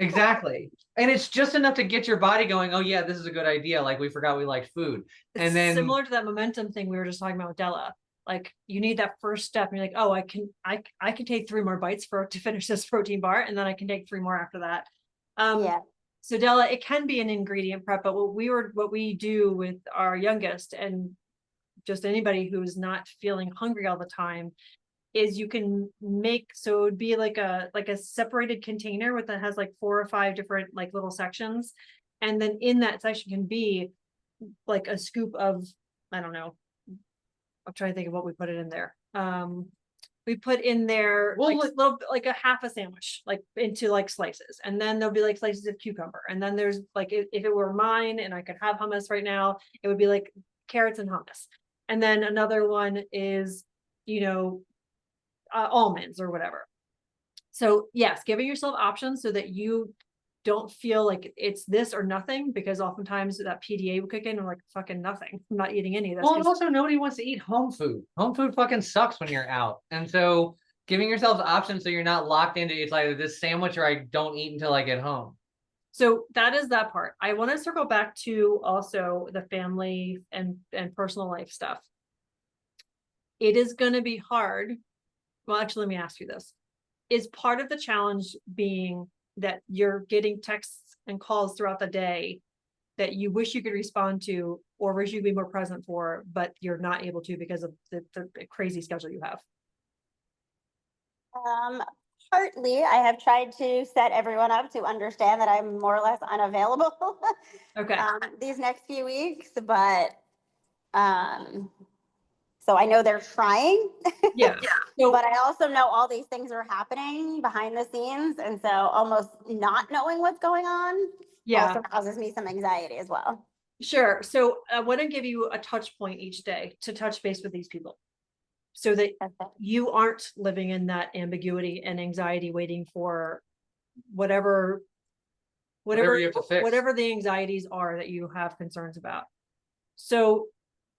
Exactly. And it's just enough to get your body going, oh yeah, this is a good idea. Like we forgot we liked food. It's And then similar to that momentum thing we were just talking about with Della. Like you need that first step. And you're like, oh, I can take 3 more bites to finish this protein bar, and then I can take 3 more after that. Yeah. So Della, it can be an ingredient prep, but what we do with our youngest and just anybody who's not feeling hungry all the time is you can make, so it would be like a separated container with that has like 4 or 5 different like little sections. And then in that section can be like a scoop of, I don't know, I'm trying to think of what we put it in there. We put in there Well, like little, like a half a sandwich, like into like slices, and then there'll be like slices of cucumber, and then there's like if it were mine and I could have hummus right now, it would be like carrots and hummus, and then another one is, you know, almonds or whatever. So yes, giving yourself options so that you don't feel like it's this or nothing, because oftentimes that PDA will kick in and like fucking nothing. I'm not eating any of this. well, and also nobody wants to eat home food. Home food fucking sucks when you're out. And so giving yourself options so you're not locked into it's either this sandwich or I don't eat until I get home. So that is that part. I want to circle back to also the family and personal life stuff. It is going to be hard. Well, actually, let me ask you this. Is part of the challenge being that you're getting texts and calls throughout the day that you wish you could respond to or wish you'd be more present for, but you're not able to because of the crazy schedule you have? Partly, I have tried to set everyone up to understand that I'm more or less unavailable Okay. these next few weeks, but so I know they're trying. Yeah. So, But I also know all these things are happening behind the scenes, and so almost not knowing what's going on yeah, also causes me some anxiety as well. sure. So I want to give you a touch point each day to touch base with these people so that Okay. you aren't living in that ambiguity and anxiety waiting for whatever Whatever you have to fix. whatever the anxieties are that you have concerns about. So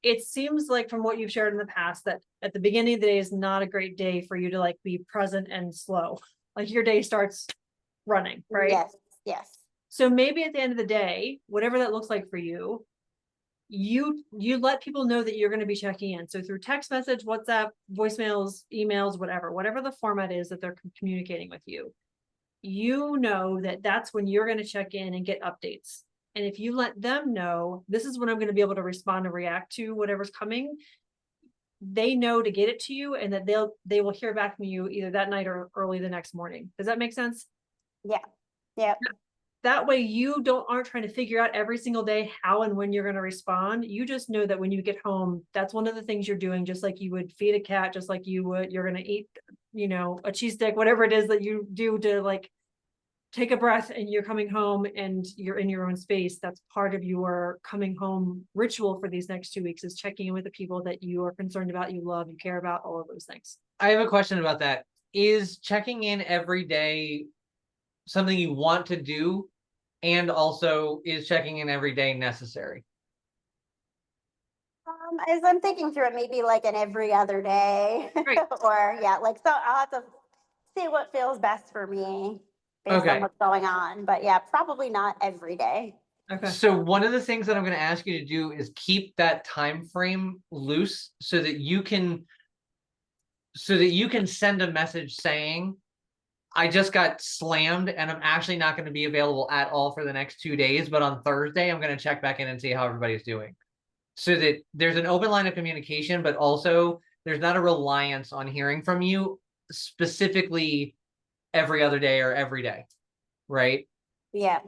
it seems like from what you've shared in the past that at the beginning of the day is not a great day for you to like be present and slow. Like your day starts running, right? Yes, yes. So maybe at the end of the day, whatever that looks like for you, you let people know that you're going to be checking in. So through text message, WhatsApp, voicemails, emails, whatever the format is that they're communicating with you, you know that that's when you're going to check in and get updates. And if you let them know, this is when I'm going to be able to respond and react to whatever's coming, they know to get it to you and that they will hear back from you either that night or early the next morning. Does that make sense? Yeah. Yeah. That way you aren't trying to figure out every single day how and when you're going to respond. You just know that when you get home, that's one of the things you're doing, just like you would feed a cat, just like you're going to eat, you know, a cheese stick, whatever it is that you do to like take a breath, and you're coming home and you're in your own space. That's part of your coming home ritual for these next 2 weeks, is checking in with the people that you are concerned about, you love, you care about, all of those things. I have a question about that. Is checking in every day something you want to do? And also, is checking in every day necessary? As I'm thinking through it, maybe like an every other day, Right. or yeah, like, so I'll have to see what feels best for me based Okay. on what's going on. But yeah, probably not every day. Okay, So one of the things that I'm going to ask you to do is keep that time frame loose so that you can send a message saying, I just got slammed and I'm actually not going to be available at all for the next 2 days, but on Thursday I'm going to check back in and see how everybody's doing. So that there's an open line of communication, but also there's not a reliance on hearing from you specifically every other day or every day, right? Yeah,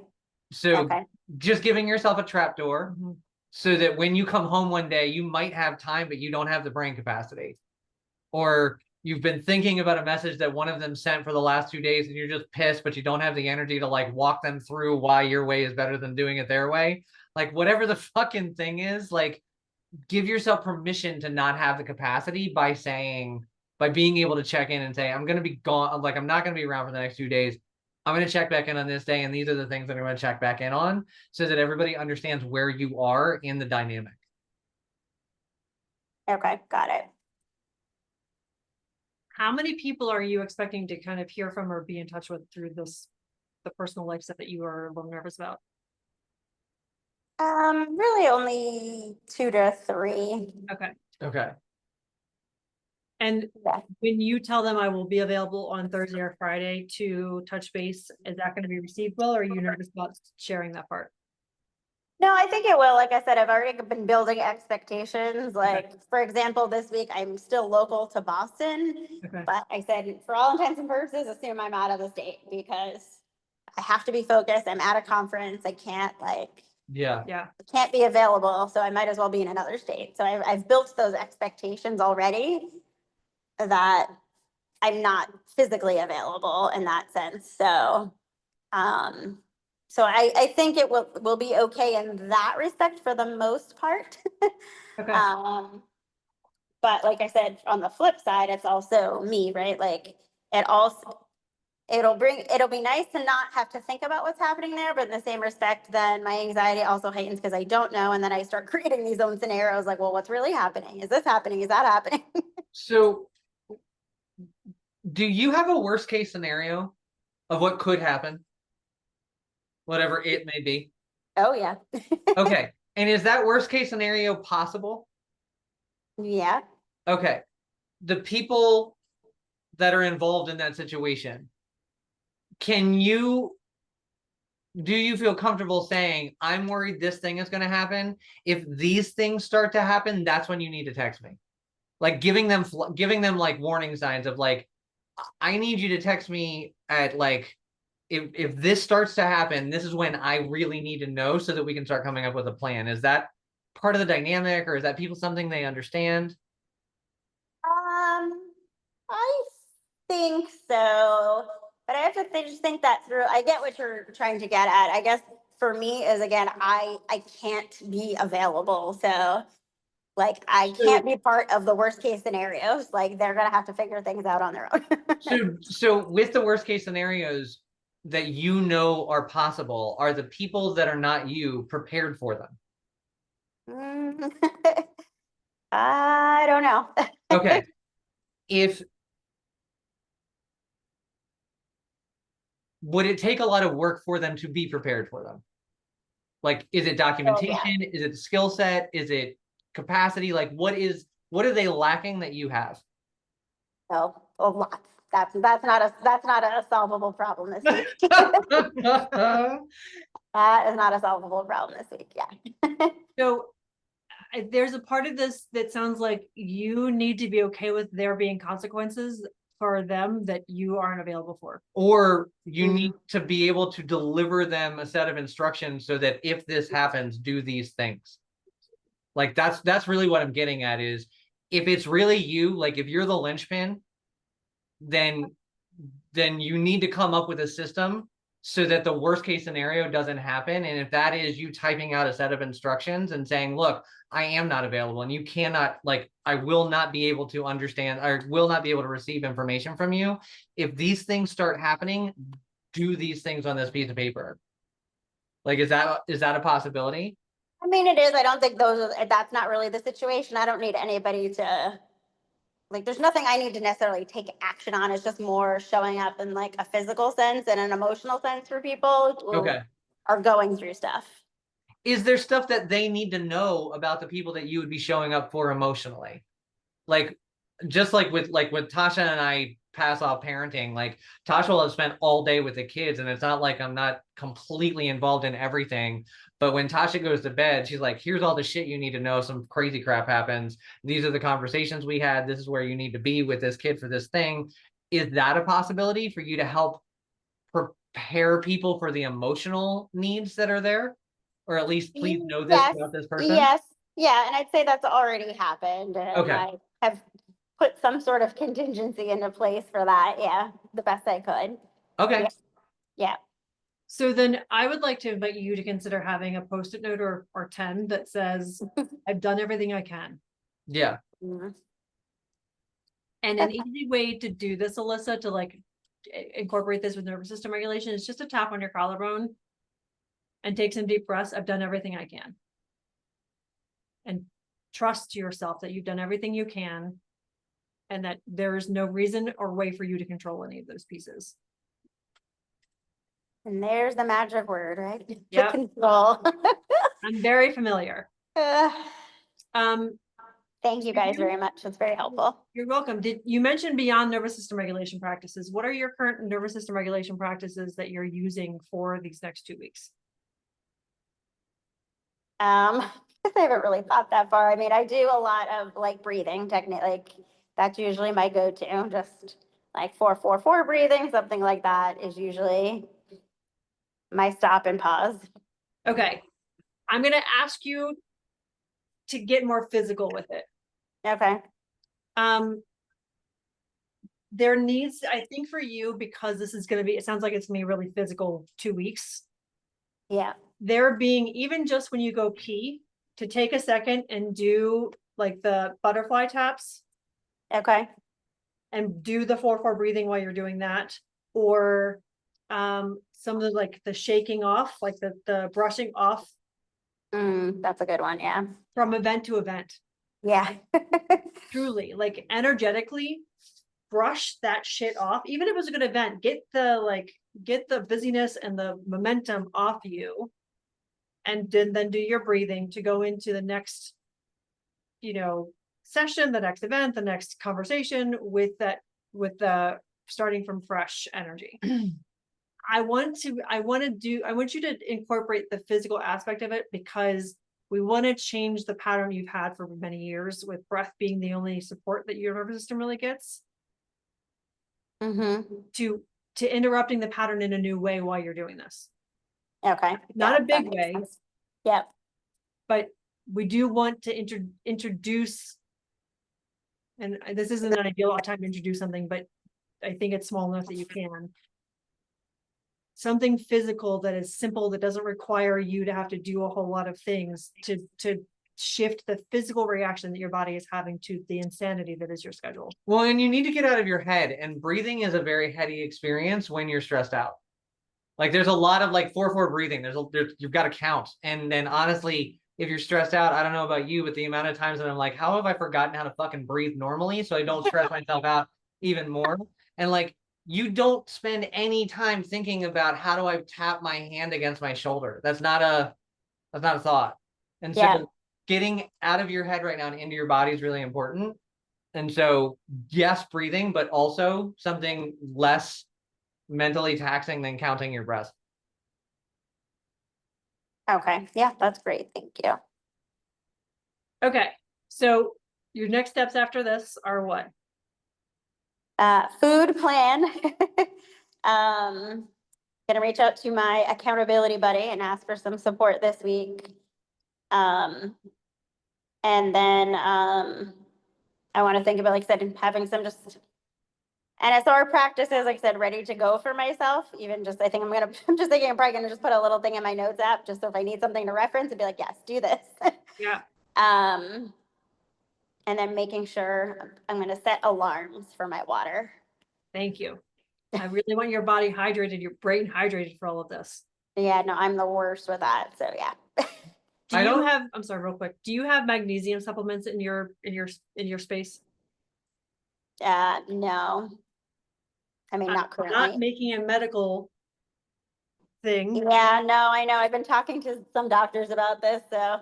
So okay. just giving yourself a trapdoor Mhm. so that when you come home one day, you might have time, but you don't have the brain capacity. Or you've been thinking about a message that one of them sent for the last 2 days and you're just pissed, but you don't have the energy to like walk them through why your way is better than doing it their way. Like whatever the fucking thing is, like give yourself permission to not have the capacity by being able to check in and say, I'm going to be gone. Like, I'm not going to be around for the next 2 days. I'm going to check back in on this day. And these are the things that I'm going to check back in on so that everybody understands where you are in the dynamic. Okay, got it. How many people are you expecting to kind of hear from or be in touch with through this, the personal life stuff that you are a little nervous about? Really only 2 to 3. Okay, Okay. and Yeah. when you tell them I will be available on Thursday or Friday to touch base, is that gonna be received well, or are you nervous about sharing that part? No, I think it will. Like I said, I've already been building expectations. Like, for example, this week I'm still local to Boston, Okay, but I said, for all intents and purposes, assume I'm out of the state because I have to be focused. I'm at a conference. I can't Yeah. yeah, can't be available, so I might as well be in another state. So I've built those expectations already that I'm not physically available in that sense. Um, so I think it will be okay in that respect for the most part. okay, But like I said, on the flip side, it's also me, right? Like it also, it'll be nice to not have to think about what's happening there, but in the same respect, then my anxiety also heightens because I don't know. And then I start creating these own scenarios like, well, what's really happening? Is this happening? Is that happening? So do you have a worst case scenario of what could happen? Whatever it may be. Oh, yeah. Okay. And is that worst case scenario possible? Yeah. Okay. The people that are involved in that situation, do you feel comfortable saying, I'm worried this thing is going to happen? If these things start to happen, that's when you need to text me. Like giving them like warning signs of like, I need you to text me at like, if this starts to happen, this is when I really need to know so that we can start coming up with a plan. Is that part of the dynamic, or is that people something they understand? I think so, but I have to just think that through. I get what you're trying to get at. I guess for me is again, I can't be available. So like I can't be part of the worst case scenarios. Like they're gonna have to figure things out on their own. So with the worst case scenarios that you know are possible, are the people that are not you prepared for them? Mm, I don't know. Okay. If would it take a lot of work for them to be prepared for them? Like, is it Oh, documentation? Is it skill set? Is it capacity? Like, what are they lacking that you have? no, a lot. That's not a solvable problem this week. That is not a solvable problem this week. Yeah. so there's a part of this that sounds like you need to be okay with there being consequences for them that you aren't available for. Or you need to be able to deliver them a set of instructions so that if this happens, do these things. Like that's really what I'm getting at is if it's really you, like if you're the linchpin, then you need to come up with a system so that the worst case scenario doesn't happen. And if that is you typing out a set of instructions and saying, look, I am not available and you cannot, like, I will not be able to understand, I will not be able to receive information from you. If these things start happening, do these things on this piece of paper. Like, is that a possibility? I mean, it is. I don't think that's not really the situation. I don't need anybody to, like, there's nothing I need to necessarily take action on. It's just more showing up in like a physical sense and an emotional sense for people who Okay. are going through stuff. is there stuff that they need to know about the people that you would be showing up for emotionally? Like, just like with Tasha and I pass off parenting, like Tasha will have spent all day with the kids, and it's not like I'm not completely involved in everything. But when Tasha goes to bed, she's like, here's all the shit you need to know. Some crazy crap happens. These are the conversations we had. This is where you need to be with this kid for this thing. Is that a possibility for you to help prepare people for the emotional needs that are there? Or at least please know this Yes, about this person? yes, yeah, and I'd say that's already happened, and Okay. I have put some sort of contingency into place for that, yeah, the best I could. Okay. Yeah. So then I would like to invite you to consider having a Post-it note or 10 that says, I've done everything I can. Yeah. Mhm. And an easy way to do this, Alyssa, to like incorporate this with nervous system regulation is just a tap on your collarbone and take some deep breaths. I've done everything I can. And trust yourself that you've done everything you can and that there is no reason or way for you to control any of those pieces. And there's the magic word, right? To Yep. control. I'm very familiar. Um, Thank you guys very much. It's very helpful. You're welcome. Did you mention beyond nervous system regulation practices? What are your current nervous system regulation practices that you're using for these next 2 weeks? I haven't really thought that far. I mean, I do a lot of like breathing technique, like that's usually my go-to, just like 4-4-4 breathing, something like that is usually my stop and pause. Okay. I'm going to ask you to get more physical with it. Okay. There needs, I think for you, because this is going to be, it sounds like it's going to be really physical 2 weeks. Yeah. There being, even just when you go pee, to take a second and do like the butterfly taps Okay. and do the 4-4 breathing while you're doing that. Or some of the like the shaking off, like the brushing off That's a good one. Yeah. from event to event. Yeah. Truly, like energetically brush that shit off. Even if it was a good event, get the busyness and the momentum off you, and then do your breathing to go into the next, session, the next event, the next conversation with the starting from fresh energy. I want you to incorporate the physical aspect of it, because we want to change the pattern you've had for many years, with breath being the only support that your nervous system really gets, to interrupting the pattern in a new way while you're doing this. Okay. Not Yeah, a big way. Yep. But we do want to introduce, and this isn't an ideal time to introduce something, but I think it's small enough that you can. Something physical that is simple, that doesn't require you to have to do a whole lot of things to shift the physical reaction that your body is having to the insanity that is your schedule. Well, and you need to get out of your head, and breathing is a very heady experience when you're stressed out. Like there's a lot of like 4-4 breathing. You've got to count. And then honestly, if you're stressed out, I don't know about you, but the amount of times that I'm like, how have I forgotten how to fucking breathe normally so I don't stress myself out even more? And like, you don't spend any time thinking about how do I tap my hand against my shoulder. That's not a thought. And so getting out of your head right now and into your body is really important. And so yes, breathing, but also something less mentally taxing than counting your breath. Okay. Yeah, that's great. Thank you. Okay. So your next steps after this are what? Food plan. Gonna reach out to my accountability buddy and ask for some support this week. And then I want to think about, like I said, having some just NSR practices, like I said, ready to go for myself. Even just, I'm just thinking I'm probably gonna just put a little thing in my notes app, just so if I need something to reference and be like, yes, do this. Yeah. And then making sure I'm gonna set alarms for my water. Thank you. I really want your body hydrated, your brain hydrated for all of this. Yeah, no, I'm the worst with that. So yeah. I'm sorry, real quick. Do you have magnesium supplements in your space? No. I mean, not currently. I'm not making a medical thing. Yeah, no, I know. I've been talking to some doctors about this, so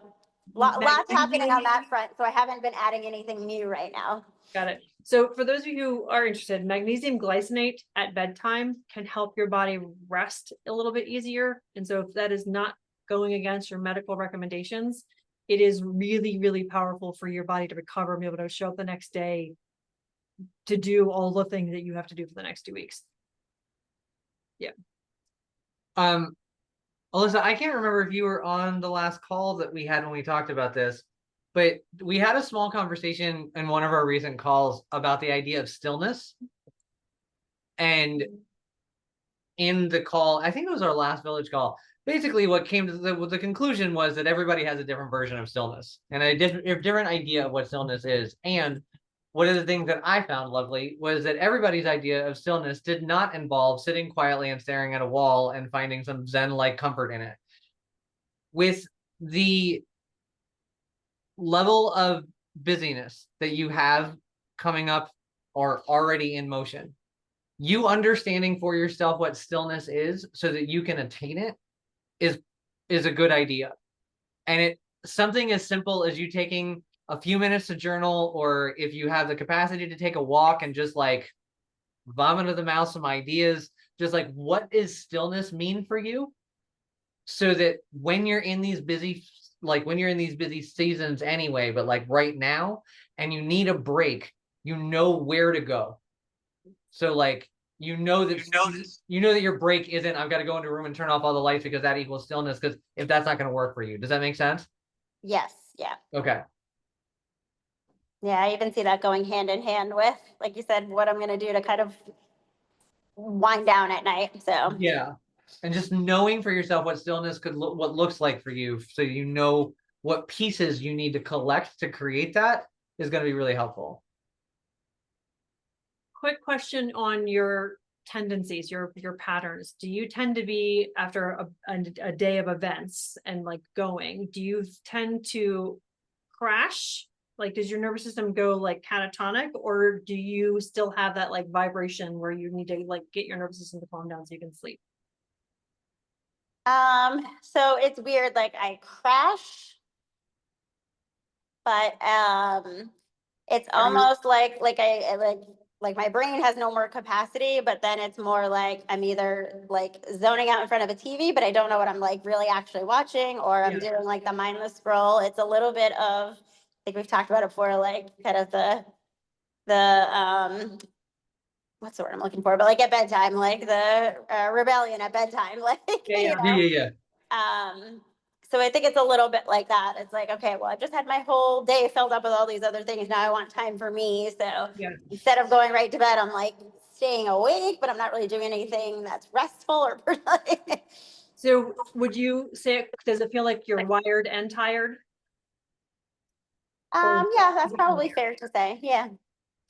lots happening on that front. So I haven't been adding anything new right now. Got it. So for those of you who are interested, magnesium glycinate at bedtime can help your body rest a little bit easier. And so if that is not going against your medical recommendations, it is really, really powerful for your body to recover and be able to show up the next day to do all the things that you have to do for the next 2 weeks. Yeah. Alyssa, I can't remember if you were on the last call that we had when we talked about this, but we had a small conversation in one of our recent calls about the idea of stillness. And in the call, I think it was our last village call, basically what came to the conclusion was that everybody has a different version of stillness and a different idea of what stillness is. And one of the things that I found lovely was that everybody's idea of stillness did not involve sitting quietly and staring at a wall and finding some Zen-like comfort in it. With the level of busyness that you have coming up or already in motion, you understanding for yourself what stillness is so that you can attain it is a good idea. And it something as simple as you taking a few minutes to journal, or if you have the capacity to take a walk and just like vomit of the mouth some ideas, just like what does stillness mean for you, so that when you're in these busy seasons anyway, but like right now, and you need a break, you know where to go. So like you know that your break isn't I've got to go into a room and turn off all the lights because that equals stillness, because if that's not going to work for you. Does that make sense? Yes. Yeah. Okay. Yeah. I even see that going hand in hand with, like you said, what I'm going to do to kind of wind down at night. So Yeah. And just knowing for yourself what stillness what looks like for you, so you know what pieces you need to collect to create that, is going to be really helpful. Quick question on your tendencies, your patterns. Do you tend to be, after a day of events and like going, do you tend to crash? Like, does your nervous system go like catatonic, or do you still have that like vibration where you need to like get your nervous system to calm down so you can sleep? so it's weird, like I crash, but it's almost like I like my brain has no more capacity, but then it's more like I'm either like zoning out in front of a TV, but I don't know what I'm like really actually watching, or I'm doing like the mindless scroll. It's a little bit of, like we've talked about it before, like kind of the what's the word I'm looking for, but like at bedtime, like the rebellion at bedtime, like you know? Yeah. So I think it's a little bit like that. It's like, okay, well, I've just had my whole day filled up with all these other things. Now I want time for me. So instead of going right to bed, I'm like staying awake, but I'm not really doing anything that's restful or So would you say, does it feel like you're wired and tired? Yeah, that's probably fair to say. Yeah.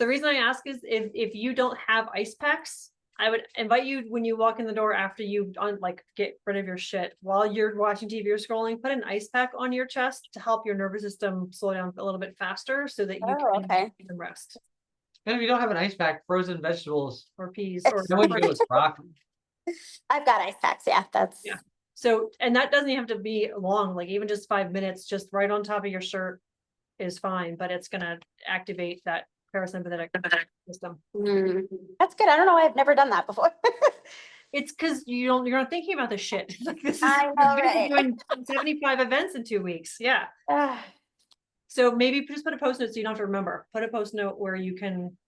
The reason I ask is if you don't have ice packs, I would invite you, when you walk in the door after you get rid of your shit, while you're watching TV or scrolling, put an ice pack on your chest to help your nervous system slow down a little bit faster so that you can rest. And if you don't have an ice pack, frozen vegetables or peas or broccoli. I've got ice packs. Yeah, that's So, and that doesn't even have to be long, like even just 5 minutes, just right on top of your shirt is fine, but it's gonna activate that parasympathetic system. That's good. I don't know why I've never done that before. It's because you're not thinking about the shit. Like this is, I know, right? doing 75 events in 2 weeks. Yeah. So maybe just put a post note so you don't have to remember. Put a post note where you can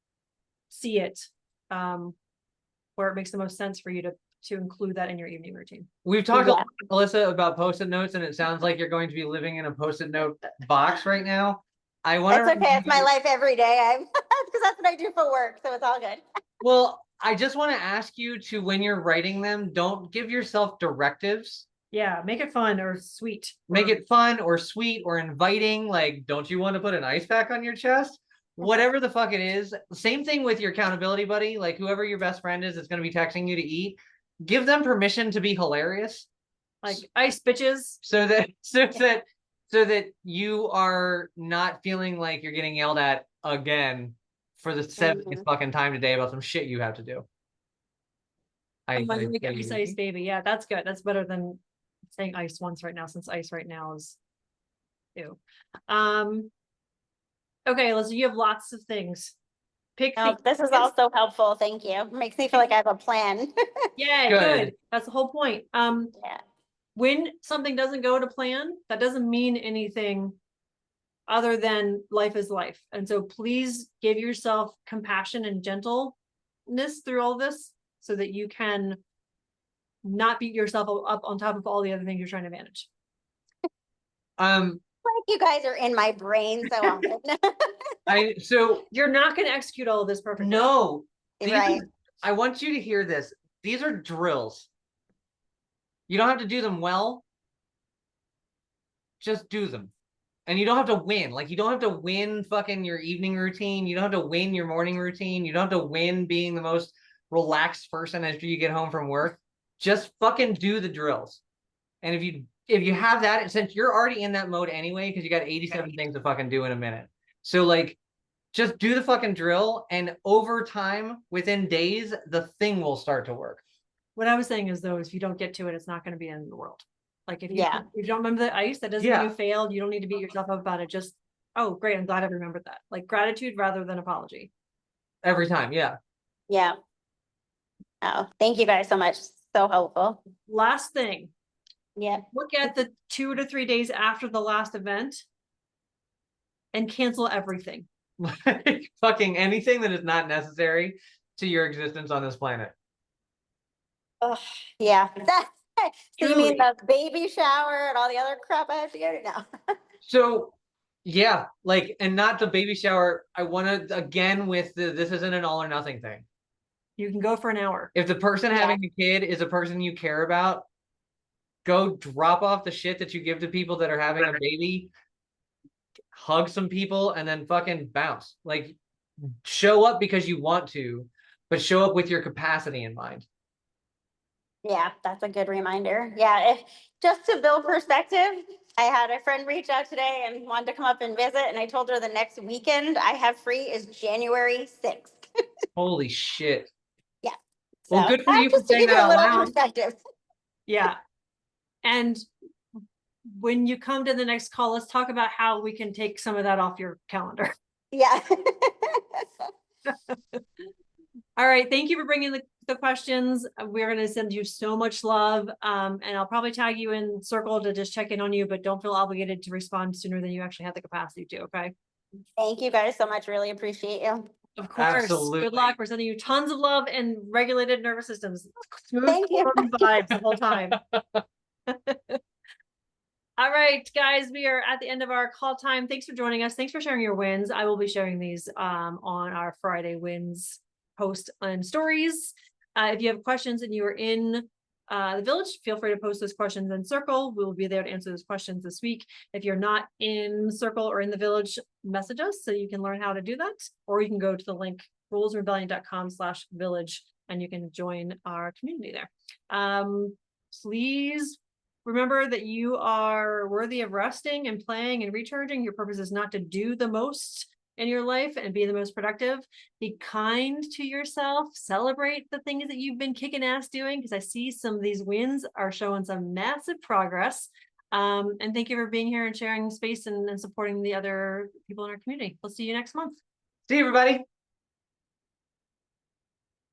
see it, where it makes the most sense for you to include that in your evening routine. We've talked, Alyssa, about post-it notes, and it sounds like you're going to be living in a post-it note box right now. It's okay. It's my life every day. Because that's what I do for work. So it's all good. Well, I just want to ask you to, when you're writing them, don't give yourself directives. Yeah, make it fun or sweet. Make it fun or sweet or inviting. Like, don't you want to put an ice pack on your chest? Whatever the fuck it is. Same thing with your accountability buddy. Like whoever your best friend is that's going to be texting you to eat, give them permission to be hilarious. Like ice bitches. So that you are not feeling like you're getting yelled at again for the 70th fucking time today about some shit you have to do. Ice, Oh, ice, like ice, baby. ice, baby. Yeah, that's good. That's better than saying ice once right now, since ice right now is ew. Okay, Liz, you have lots of things. Pick Oh, the this is also helpful. Thank you. Makes me feel like I have a plan. Yay, Good. good. That's the whole point. Yeah. When something doesn't go to plan, that doesn't mean anything other than life is life. And so please give yourself compassion and gentleness through all this so that you can not beat yourself up on top of all the other things you're trying to manage. Like you guys are in my brain so often. So You're not going to execute all of this perfectly. no, Right. I want you to hear this. These are drills. You don't have to do them well. Just do them. And you don't have to win. Like, you don't have to win fucking your evening routine. You don't have to win your morning routine. You don't have to win being the most relaxed person after you get home from work. Just fucking do the drills. And if you have that, since you're already in that mode anyway, because you got 87 things to fucking do in a minute. So like, just do the fucking drill, and over time, within days, the thing will start to work. What I was saying is, though, if you don't get to it, it's not going to be in the world. Like if you don't remember the ice, that doesn't mean you failed. You don't need to beat yourself up about it. Just, oh, great, I'm glad I remembered that. Like gratitude rather than apology. Every time, yeah. Yeah. Oh, thank you guys so much. So helpful. Last thing, Yeah. look at the 2 to 3 days after the last event and cancel everything. Like fucking anything that is not necessary to your existence on this planet. Oh, yeah. So you mean Truly. the baby shower and all the other crap I have to go to now? So yeah, like, and not the baby shower. I want to, again, with this isn't an all or nothing thing. You can go for an hour. If the person having a kid is a person you care about, go drop off the shit that you give to people that are having a baby, hug some people, and then fucking bounce. Like, show up because you want to, but show up with your capacity in mind. Yeah, that's a good reminder. Yeah, if just to build perspective, I had a friend reach out today and wanted to come up and visit, and I told her the next weekend I have free is January 6th. Holy shit. Yeah. Well, So good for you for just to saying give that you a out little loud. perspective. Yeah. And when you come to the next call, let's talk about how we can take some of that off your calendar. Yeah. All right. Thank you for bringing the questions. We're going to send you so much love. And I'll probably tag you in Circle to just check in on you, but don't feel obligated to respond sooner than you actually have the capacity to. Okay. Thank you guys so much. Really appreciate you. Of course. Absolutely. Good luck. We're sending you tons of love and regulated nervous systems. Smooth Thank you. vibes the whole time. All right, guys, we are at the end of our call time. Thanks for joining us. Thanks for sharing your wins. I will be sharing these on our Friday wins post and stories. If you have questions and you are in the village, feel free to post those questions in Circle. We will be there to answer those questions this week. If you're not in Circle or in the village, message us so you can learn how to do that. Or you can go to the link rulesrebellion.com/village and you can join our community there. Please remember that you are worthy of resting and playing and recharging. Your purpose is not to do the most in your life and be the most productive. Be kind to yourself. Celebrate the things that you've been kicking ass doing, because I see some of these wins are showing some massive progress. And thank you for being here and sharing space and supporting the other people in our community. We'll see you next month. See you, everybody.